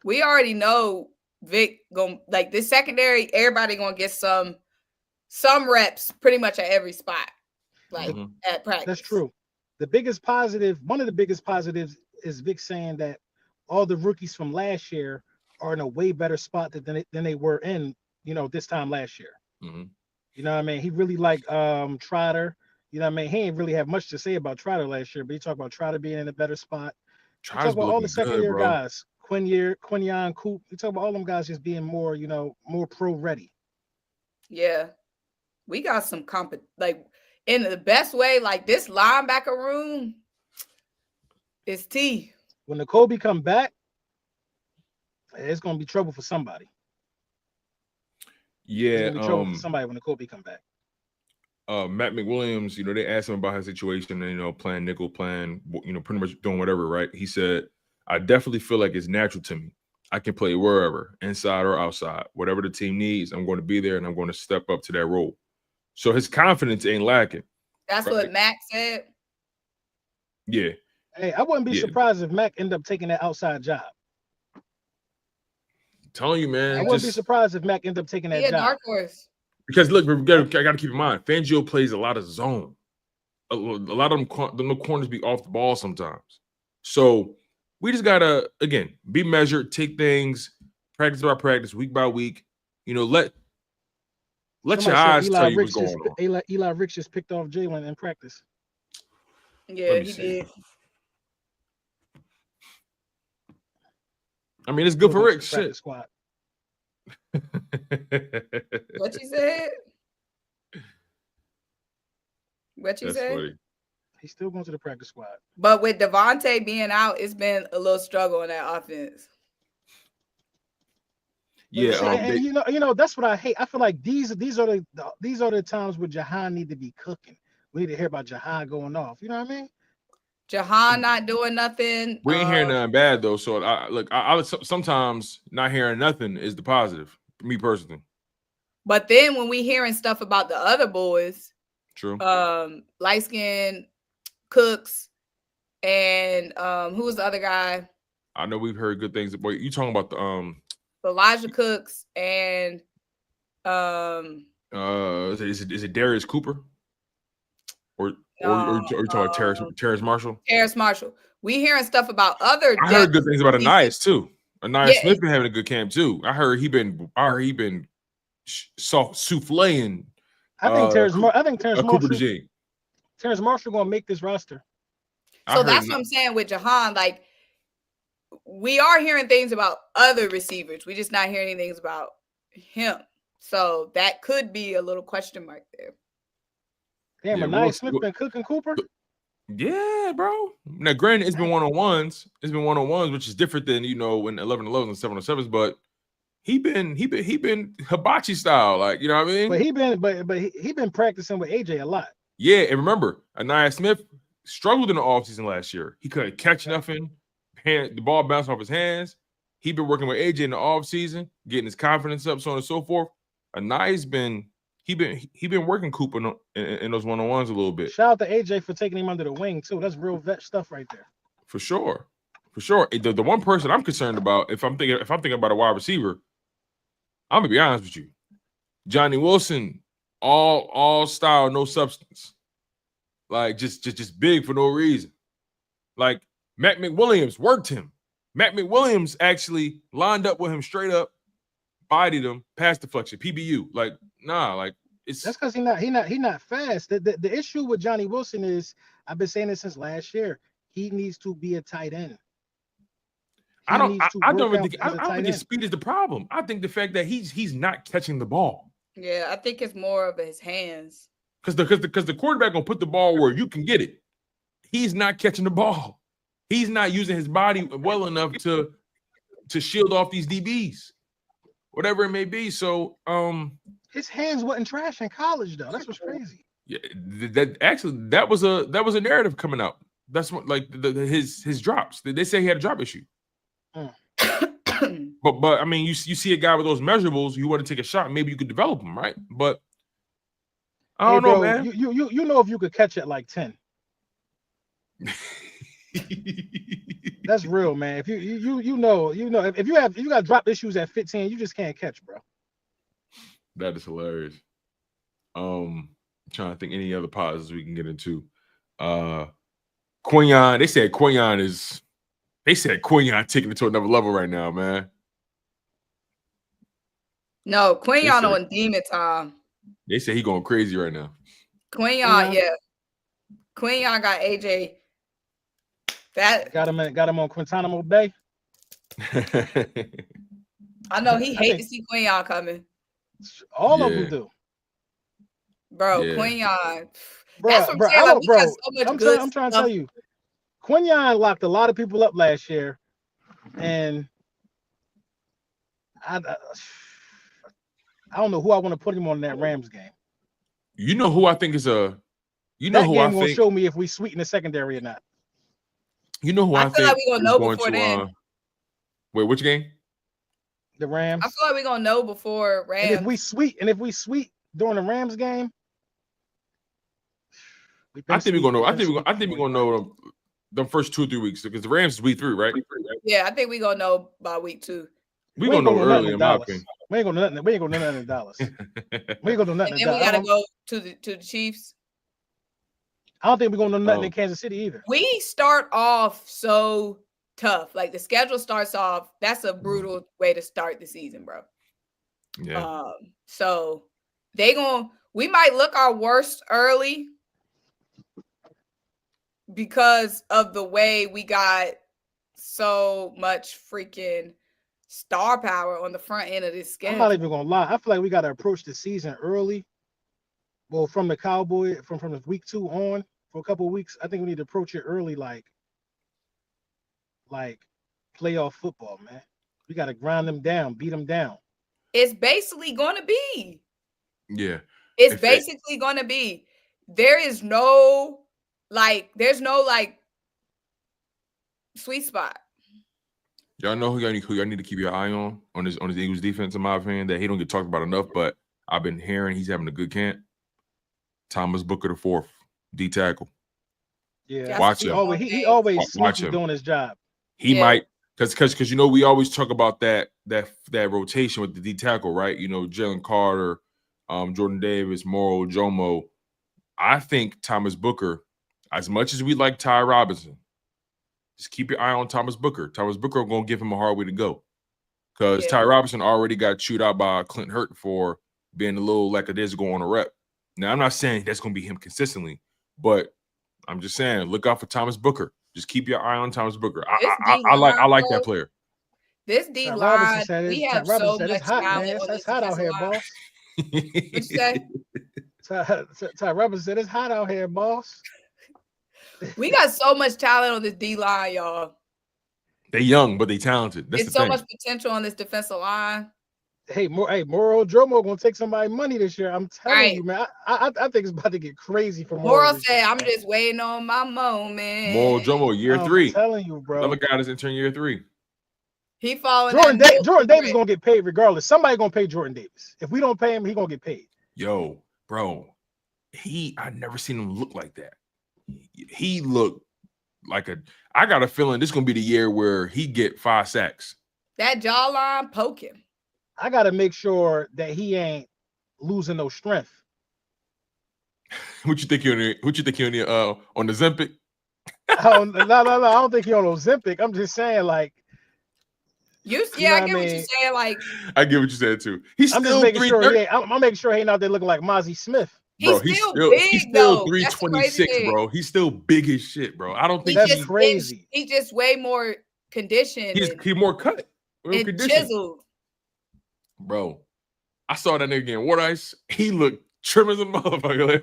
We already know Vic gonna like this secondary, everybody gonna get some reps pretty much at every spot. Like at practice. That's true. The biggest positive, one of the biggest positives is Vic saying that all the rookies from last year are in a way better spot than they were in, this time last year. Mm-hmm. You know what I mean? He really liked Trotter. You know what I mean? He ain't really have much to say about Trotter last year, but he talked about Trotter being in a better spot. He talked about all the second-year guys, Quinyon, Coop. He talked about all them guys just being more, more pro-ready. Yeah. We got some in the best way, like this linebacker room is T. When the Kobe come back, it's gonna be trouble for somebody. Yeah, it's gonna be trouble for somebody when the Kobe come back. Matt McWilliams, they asked him about his situation and playing nickel, pretty much doing whatever, right? He said, I definitely feel like it's natural to me. I can play wherever, inside or outside. Whatever the team needs, I'm going to be there and I'm going to step up to that role. So his confidence ain't lacking. That's right? What Mac said. Yeah. Hey, I wouldn't be surprised if Mac ended up taking that outside job. I'm telling you, man. I wouldn't be surprised if Mac ended up taking that job. Dark horse. Because look, I got to keep in mind, Fangio plays a lot of zone. A lot of them corners be off the ball sometimes. So we just gotta be measured, take things practice by practice, week by week. Let your eyes tell you what's going on. Eli Ricks just picked off Jalen in practice. Yeah, he did. I mean, it's good for Ricks. Shit. Squad. What you said? What you said? Funny. He's still going to the practice squad. But with Devontae being out, it's been a little struggle in that offense. Yeah, and that's what I hate. I feel like these are the times where Dejean need to be cooking. We need to hear about Dejean going off. You know what I mean? Dejean not doing nothing. We ain't hearing nothing bad though. So I sometimes not hearing nothing is the positive. Me personally. But then when we hearing stuff about the other boys, true. Light skin, Cooks, and who was the other guy? I know we've heard good things. Boy, you talking about the Elijah Cooks and is it Darius Cooper? Or you talking about Terrace Marshall? Terrace Marshall. We hearing stuff about other. I heard good things about Anais too. Anais Smith been having a good camp too. I heard he been souffling. I think Terrace Cooper Dejean. Terrace Marshall gonna make this roster. So that's what I'm saying with Dejean. Like, we are hearing things about other receivers. We just not hearing anything about him. So that could be a little question mark there. Damn, Anais Smith been cooking Cooper. Yeah, bro. Now, granted, it's been one-on-ones. It's been one-on-ones, which is different than in 11-11 and 7-on-7s. But he been hibachi style, like, you know what I mean. But he been practicing with AJ a lot. Yeah, and remember, Anais Smith struggled in the offseason last year. He couldn't catch nothing. The ball bounced off his hands. He been working with AJ in the offseason, getting his confidence up, so on and so forth. Anaya's been working Cooper in those one-on-ones a little bit. Shout out to AJ for taking him under the wing too. That's real vet stuff right there. For sure. The one person I'm concerned about, if I'm thinking about a wide receiver, I'm gonna be honest with you. Johnny Wilson, all style, no substance. Like just big for no reason. Like Matt McWilliams worked him. Matt McWilliams actually lined up with him straight up, bodied him, pass deflection, PBU. Like, nah, like it's that's because he not fast. The issue with Johnny Wilson is, I've been saying this since last year, he needs to be a tight end. I don't think his speed is the problem. I think the fact that he's not catching the ball. Yeah, I think it's more of his hands. Because the quarterback gonna put the ball where you can get it. He's not catching the ball. He's not using his body well enough to shield off these DBs, whatever it may be. So his hands wasn't trash in college though. That's what's crazy. Yeah, that was a narrative coming out. That's what his drops. They say he had a drop issue. But I mean, you see a guy with those measurables, you want to take a shot, maybe you could develop him, right? But I don't know, man. You know if you could catch it like 10. That's real, man. If you know if you got drop issues at 15, you just can't catch, bro. That is hilarious. I'm trying to think any other positives we can get into. Quinyon, they said Quinyon taking it to another level right now, man. No, Quinyon on demon time. They say he going crazy right now. Quinyon, yeah. Quinyon got AJ. That got him on Guantanamo Bay. I know he hates to see Quinyon coming. All of them do. Bro, Quinyon. That's what I'm trying to tell you. Quinyon locked a lot of people up last year, and I don't know who I want to put him on in that Rams game. You know who I think is a. You know that who game I think will show me if we sweeten the secondary or not. You know who I feel think like we're gonna know before then. Wait, which game? The Rams. I feel like we're gonna know before Rams. And if we sweet during the Rams game, I think we're gonna know. I think we're gonna know the first 2 or 3 weeks because the Rams is week 3, right? Yeah, I think we're gonna know by week 2. We're gonna know early, in my opinion. We ain't gonna know nothing in Dallas. We ain't gonna know nothing in Dallas. And then we gotta go to the Chiefs. I don't think we're gonna know nothing in Kansas City either. We start off so tough. Like the schedule starts off. That's a brutal way to start the season, bro. Yeah. So we might look our worst early because of the way we got so much freaking star power on the front end of this schedule. I'm not even gonna lie. I feel like we gotta approach the season early. Well, from the Cowboy, from the week 2 on for a couple of weeks, I think we need to approach it early, like playoff football, man. We got to grind them down, beat them down. It's basically going to be. Yeah. It's basically going to be. There's no sweet spot. Y'all know who y'all need to keep your eye on his Eagles defense, in my opinion, that he don't get talked about enough, but I've been hearing he's having a good camp. Thomas Booker the 4th, D tackle. Yeah, watch him. He always seems to be doing his job. He might, because you know we always talk about that rotation with the D tackle, right? You know, Jalen Carter, Jordan Davis, Morrow, Jomo. I think Thomas Booker, as much as we like Ty Robinson, just keep your eye on Thomas Booker. Thomas Booker gonna give him a hard way to go, because Ty Robinson already got chewed out by Clint Hurt for being a little lackadaisical on a rep. Now, I'm not saying that's going to be him consistently, but I'm just saying look out for Thomas Booker. Just keep your eye on Thomas Booker. I like that player. This D line, we have so much talent. It's hot out here, boss. What'd you say? Ty Robinson said it's hot out here, boss. We got so much talent on this D line, y'all. They young, but they talented. That's so much potential on this defensive line. Morrow Jomo gonna take somebody's money this year. I'm telling you, man. I think it's about to get crazy for Morrow. Said, "I'm just waiting on my moment." Morrow Jomo, year 3. I'm telling you, bro. Another guy that's entering year 3. He falling. Jordan Davis gonna get paid regardless. Somebody gonna pay Jordan Davis. If we don't pay him, he gonna get paid. Yo, bro, I never seen him look like that. He looked like I got a feeling this is gonna be the year where he get 5 sacks. That jawline poking. I gotta make sure that he ain't losing no strength. What you think on the Zempic? Oh, no. I don't think he on Ozempic. I'm just saying, like, I get what you're saying. Like, I get what you said too. He's I'm still just making sure. I'm making sure he ain't out there looking like Mozzie Smith. Bro, he's still 326, bro. He's still big as shit, bro. I don't think that's crazy. He's just way more conditioned. He's more cut and chiseled. Bro, I saw that nigga in water ice. He looked trim as a motherfucker.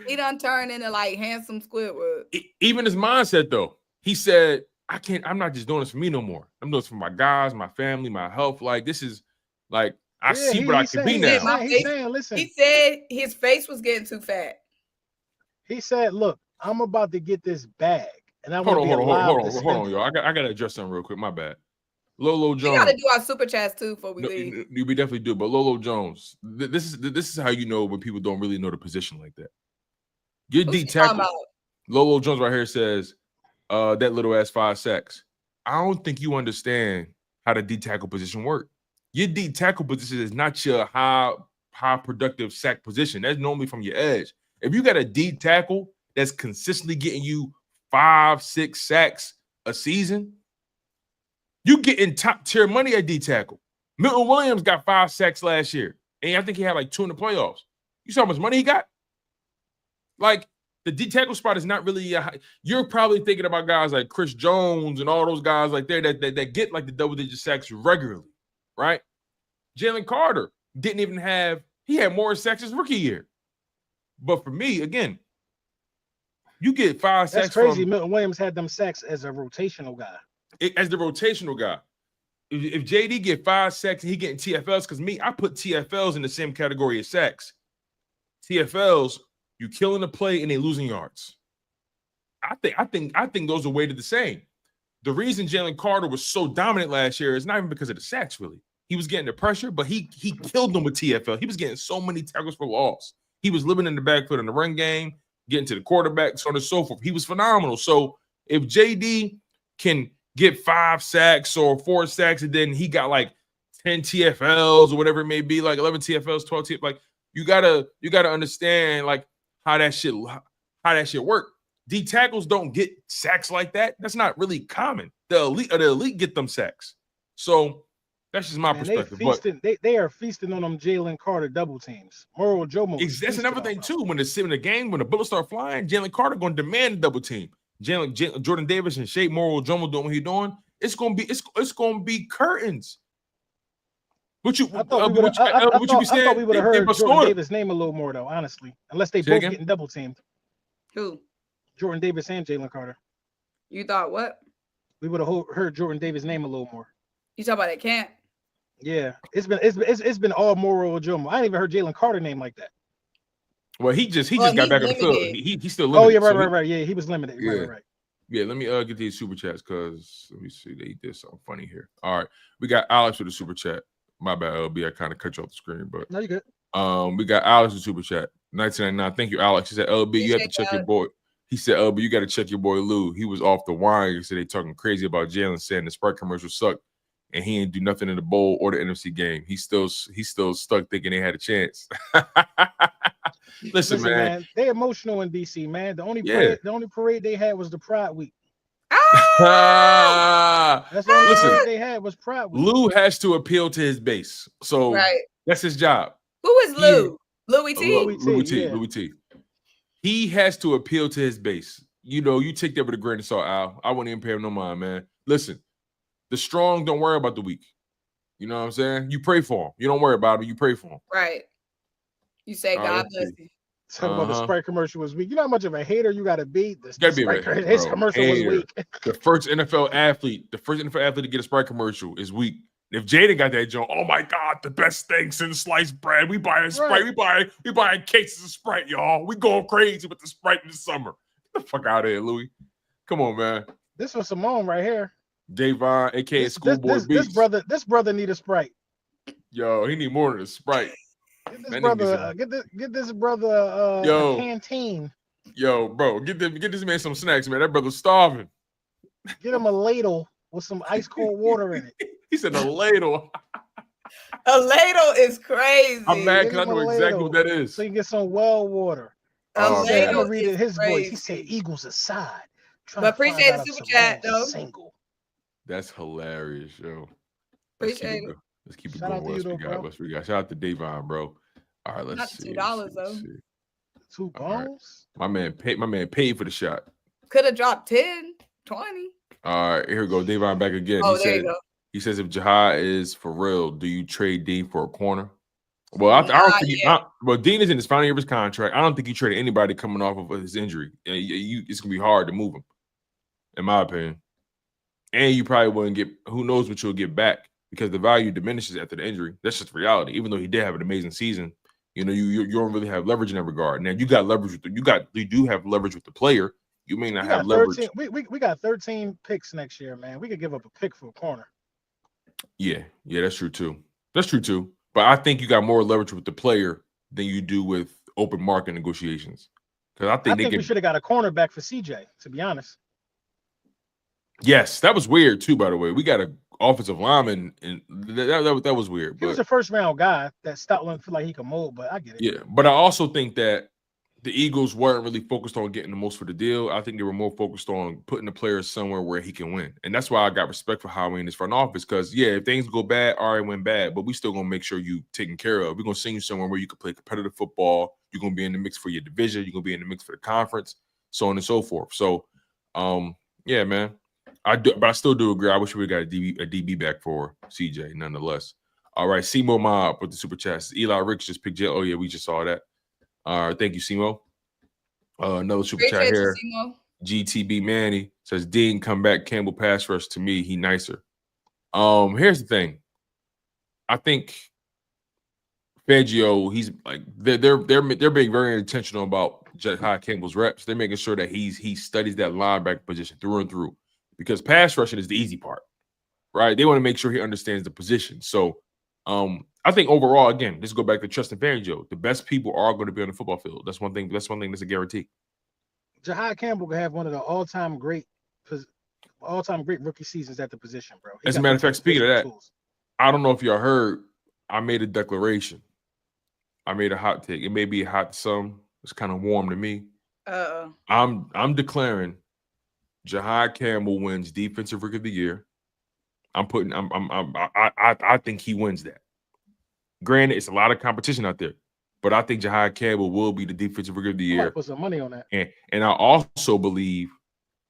He done turned into like handsome Squidward. Even his mindset though, he said, I'm not just doing this for me no more. I'm doing this for my guys, my family, my health. Like, this is like, I see what I can be now. He's saying, listen. He said his face was getting too fat. He said, look, I'm about to get this bag. And I hold on, y'all. I gotta address something real quick. My bad. Lolo Jones. We gotta do our super chats too before we leave. We definitely do. But Lolo Jones, this is how you know when people don't really know the position like that. Your D tackle. Lolo Jones right here says, that little ass 5 sacks. I don't think you understand how the D tackle position works. Your D tackle position is not your high productive sack position. That's normally from your edge. If you got a D tackle that's consistently getting you 5, 6 sacks a season, you getting top tier money at D tackle. Milton Williams got 5 sacks last year, and I think he had like 2 in the playoffs. You saw how much money he got? Like, the D tackle spot is not really you're probably thinking about guys like Chris Jones and all those guys like there that get like the double-digit sacks regularly, right? Jalen Carter didn't even he had more sacks his rookie year. But for me, again, you get 5 sacks. That's crazy. Milton Williams had them sacks as a rotational guy. As the rotational guy. If JD get 5 sacks and he getting TFLs, because I put TFLs in the same category as sacks. TFLs, you killing the play and they losing yards. I think those are weighted the same. The reason Jalen Carter was so dominant last year is not even because of the sacks, really. He was getting the pressure, but he killed them with TFL. He was getting so many tackles for loss. He was living in the backfield in the run game, getting to the quarterback, so on and so forth. He was phenomenal. So if JD can get 5 sacks or 4 sacks, and then he got like 10 TFLs or whatever it may be, like 11 TFLs, 12 TFLs, like you gotta understand like how that shit work. D tackles don't get sacks like that. That's not really common. The elite get them sacks. So that's just my perspective. They are feasting on them Jalen Carter double teams. Moro Jomo. That's another thing too. When they're sitting in the game, when the bullets start flying, Jalen Carter going to demand a double team. Jordan Davis and Shea Moro Jomo doing what he's doing. It's gonna be curtains. I thought we would have heard Jordan Davis' name a little more though, honestly. Unless they both getting double teamed. Who? Jordan Davis and Jalen Carter. You thought what? We would have heard Jordan Davis' name a little more. You talk about at camp? Yeah, it's been all Moro Jomo. I ain't even heard Jalen Carter name like that. Well, he just got back on the field. He's still limited. Oh yeah, right. Yeah, he was limited. Yeah. Right. Yeah, let me get these super chats because let me see. They did something funny here. All right, we got Alex with the super chat. My bad, LB. I kind of cut you off the screen, but no, you good. We got Alex with super chat. 1999. Thank you, Alex. He said, LB, you have to check your boy. He said, LB, you got to check your boy Lou. He was off the wine. He said they talking crazy about Jalen, saying the Sprite commercial sucked, and he didn't do nothing in the bowl or the NFC game. He's still stuck thinking they had a chance. Listen, man, they emotional in DC, man. The only parade they had was the Pride Week. That's the only parade they had was Pride Week. Lou has to appeal to his base, so that's his job. Who is Lou? Louis T. Louis T. He has to appeal to his base. You know, you take that with a grain of salt, Al. I wouldn't even pay him no mind, man. Listen, the strong don't worry about the weak. You know what I'm saying? You pray for him. You don't worry about him. You pray for him. Right. You say, God bless you. Talk about the Sprite commercial was weak. You know how much of a hater you got to be? His commercial was weak. The first NFL athlete to get a Sprite commercial is weak. If Jaden got that joint, oh my God, the best thing since sliced bread. We buying Sprite. We buying cases of Sprite, y'all. We going crazy with the Sprite in the summer. Get the fuck out of here, Louis. Come on, man. This was Simone right here. Dejean, aka This Schoolboy Beats. this brother need a Sprite. Yo, he need more than a Sprite. Get this That brother nigga's get this brother a Yo. canteen. Yo, bro, get this man some snacks, man. That brother's starving. Get him a ladle with some ice cold water in it. He said a ladle. A ladle is crazy. I'm mad Get because I him a know exactly what that is. So you can get some well water. A Oh, He said, I'm ladle gonna read it is his voice. He crazy. said, "Eagles aside." But appreciate the super chat, though. Single. That's hilarious, yo. Appreciate it. Let's keep it Shout out going. to you, though, bro. What we got? Shout out to Dejean, bro. All right, let's Not see. $2 though. see. Two All right. bones. My man paid for the shot. Could have dropped 10, 20. All right, here we go. Dejean back again. Oh, there you go. He says, if Jahad is for real, do you trade Dean for a corner? Well, I don't think. Well, Dean is in his final year of his contract. I don't think he traded anybody coming off of his injury. It's gonna be hard to move him, in my opinion. And you probably wouldn't get. Who knows what you'll get back because the value diminishes after the injury. That's just reality. Even though he did have an amazing season, you don't really have leverage in that regard. Now you got leverage with you do have leverage with the player. You may not have leverage. We got 13 picks next year, man. We could give up a pick for a corner. Yeah, that's true too. That's true too. But I think you got more leverage with the player than you do with open market negotiations. Because I think we should have got a cornerback for CJ, to be honest. Yes, that was weird too, by the way. We got an offensive lineman, and that was weird. He was a first round guy that Stoutland feel like he could mold, but I get it. Yeah, but I also think that the Eagles weren't really focused on getting the most for the deal. I think they were more focused on putting the player somewhere where he can win. And that's why I got respect for Howie in his front office. Because, if things go bad, all right, went bad. But we still going to make sure you taken care of. We're going to send you somewhere where you can play competitive football. You're going to be in the mix for your division. You're going to be in the mix for the conference, so on and so forth. So, yeah, man. But I still do agree. I wish we would got a DB back for CJ, nonetheless. All right, Simo Mob with the super chats. Eli Ricks just picked Jalen. Oh, yeah, we just saw that. All right, thank you, Simo. Another super chat here. GTB Manny says Dean come back. Campbell pass rush to me. He nicer. Here's the thing. I think Fangio, he's like they're being very intentional about Jahad Campbell's reps. They're making sure that he studies that linebacker position through and through because pass rushing is the easy part, right? They want to make sure he understands the position. So, I think overall, again, let's go back to trust and Fangio. The best people are going to be on the football field. That's one thing. That's a guarantee. Jahad Campbell could have one of the all-time great rookie seasons at the position, bro. As a matter of fact, speaking of that, I don't know if y'all heard, I made a declaration. I made a hot take. It may be hot to some. It's kind of warm to me. I'm declaring Jahad Campbell wins Defensive Rookie of the Year. I think he wins that. Granted, it's a lot of competition out there, but I think Jahad Campbell will be the Defensive Rookie of the Year. Put some money on that. And I also believe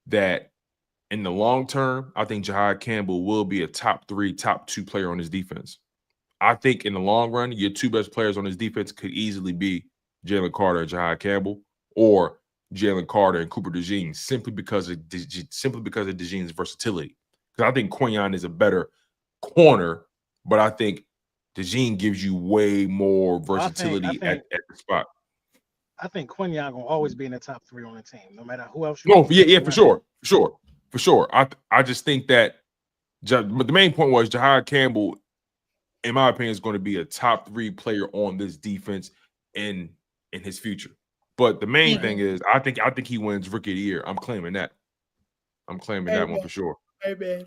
that in the long term, I think Jahad Campbell will be a top 3, top 2 player on his defense. I think in the long run, your 2 best players on his defense could easily be Jalen Carter and Jahad Campbell, or Jalen Carter and Cooper Dejean, simply because of Dejean's versatility. Because I think Quinyon is a better corner, but I think Dejean gives you way more versatility at the spot. I think Quinyon gonna always be in the top 3 on the team, no matter who else. For sure. I just think that. But the main point was Jahad Campbell, in my opinion, is going to be a top 3 player on this defense in his future. But the main thing is, I think he wins Rookie of the Year. I'm claiming that. That one for sure. Amen.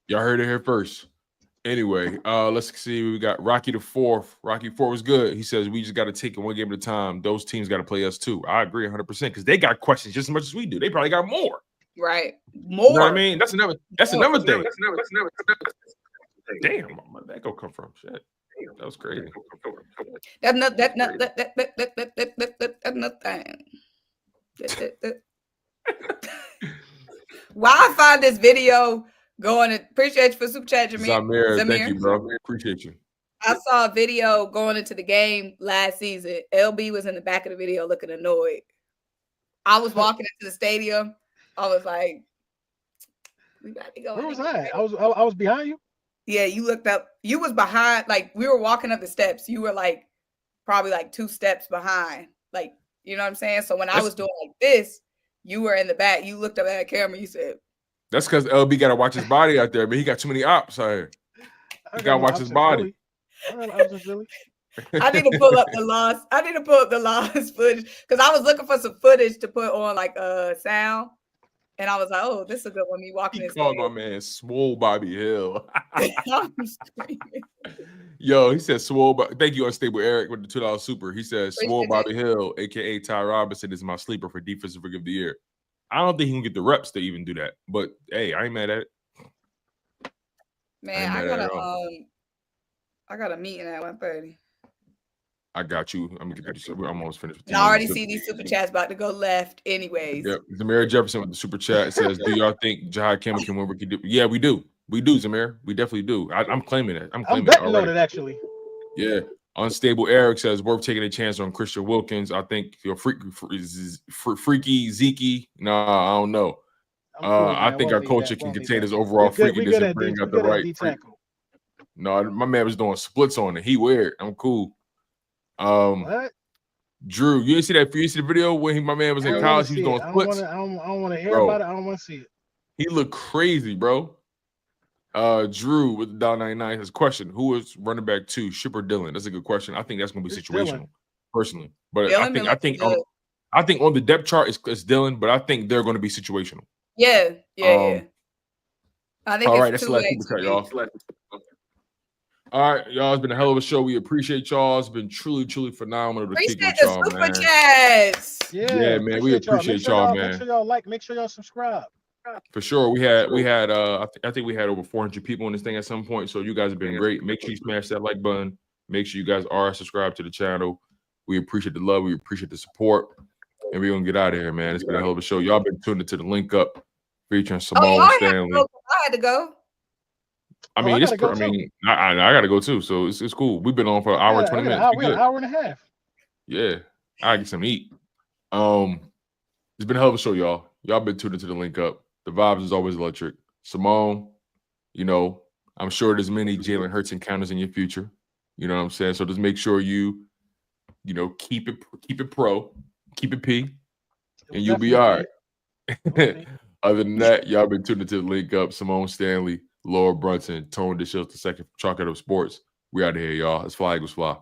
Y'all heard it here first. Anyway, let's see. We got Rocky the Fourth. Rocky 4 was good. He says we just got to take it one game at a time. Those teams got to play us too. I agree 100% because they got questions just as much as we do. They probably got more. Right. More. You know what I mean? That's another thing. Damn, where'd that go come from? Shit. That was crazy. That's nothing. Why I find this video going to appreciate you for super chat, Zamir, thank you, bro. Appreciate you. I saw a video going into the game last season. LB was in the back of the video looking annoyed. I was walking into the stadium. I was like, we got to go. Where was I? I was behind you. Yeah, you looked up. You was behind. Like we were walking up the steps. You were like probably like 2 steps behind. Like, you know what I'm saying? So when I was doing like this, you were in the back. You looked up at the camera. You said, That's because LB got to watch his body out there, man. He got too many ops out here. He got to watch his body. I got ops in Philly. I need to pull up the lost. I need to pull up the lost footage because I was looking for some footage to put on like sound, and I was like, "Oh, this is a good one." Me walking. He his called my man Swole Bobby Hill. I'm screaming. Yo, he said Swole. Thank you, Unstable Eric, with the $2 super. He says Swole Bobby Hill, aka Ty Robinson, is my sleeper for defensive rookie of the year. I don't think he can get the reps to even do that, but hey, I ain't mad at it. Man, I got a meeting at 1:30. I got you. I'm gonna get that. We're almost finished. And I already see these super chats about to go left, anyways. Yep. Zamir Jefferson with the super chat says, "Do y'all think Jahai Campbell can win rookie? Yeah, we do. We do, Zamir. We definitely do. I'm claiming it. I'm betting on it actually. Yeah. Unstable Eric says worth taking a chance on Christian Wilkins. I think you're freaky Zeke. Nah, I don't know. I think our coach can contain his overall freakiness and bring out the right. No, my man was doing splits on it. He weird. I'm cool. What? Drew, you didn't see that? You see the video when my man was in college? He was doing splits. I don't want to hear about it. I don't want to see it. He looked crazy, bro. Drew with the $1.99 has question: who is running back 2, Ship or Dylan? That's a good question. I think that's going to be situational, personally. But Dylan I think on the depth chart it's Dylan, but I think they're going to be situational. Yeah. I think all right, it's that's the last super chat, y'all. All right, y'all. It's been a hell of a show. We appreciate y'all. It's been truly, truly phenomenal to kick with y'all, man. Chats. Yeah, man. We appreciate y'all, man. Make sure y'all like. Make sure y'all subscribe. For sure. We had. I think we had over 400 people on this thing at some point. So you guys have been great. Make sure you smash that like button. Make sure you guys are subscribed to the channel. We appreciate the love. We appreciate the support. And we're gonna get out of here, man. It's been a hell of a show. Y'all been tuned into the Linc Up featuring Symone Stanley. I had to go. I mean, I gotta go too, so it's cool. We've been on for an hour and 20 minutes. We're an hour and a half. Yeah, I get something to eat. It's been a hell of a show, y'all. Y'all been tuned into the Linc Up. The vibes is always electric. Simone, I'm sure there's many Jalen Hurts encounters in your future. You know what I'm saying? So just make sure you keep it pro, keep it P, and you'll be all right. Okay. Other than that, y'all been tuned into the Linc Up. Symone Stanley, Laura Brunson, Tone DeShields, the second Chalk Out of Sports. We out of here, y'all. Let's fly, Eagles fly.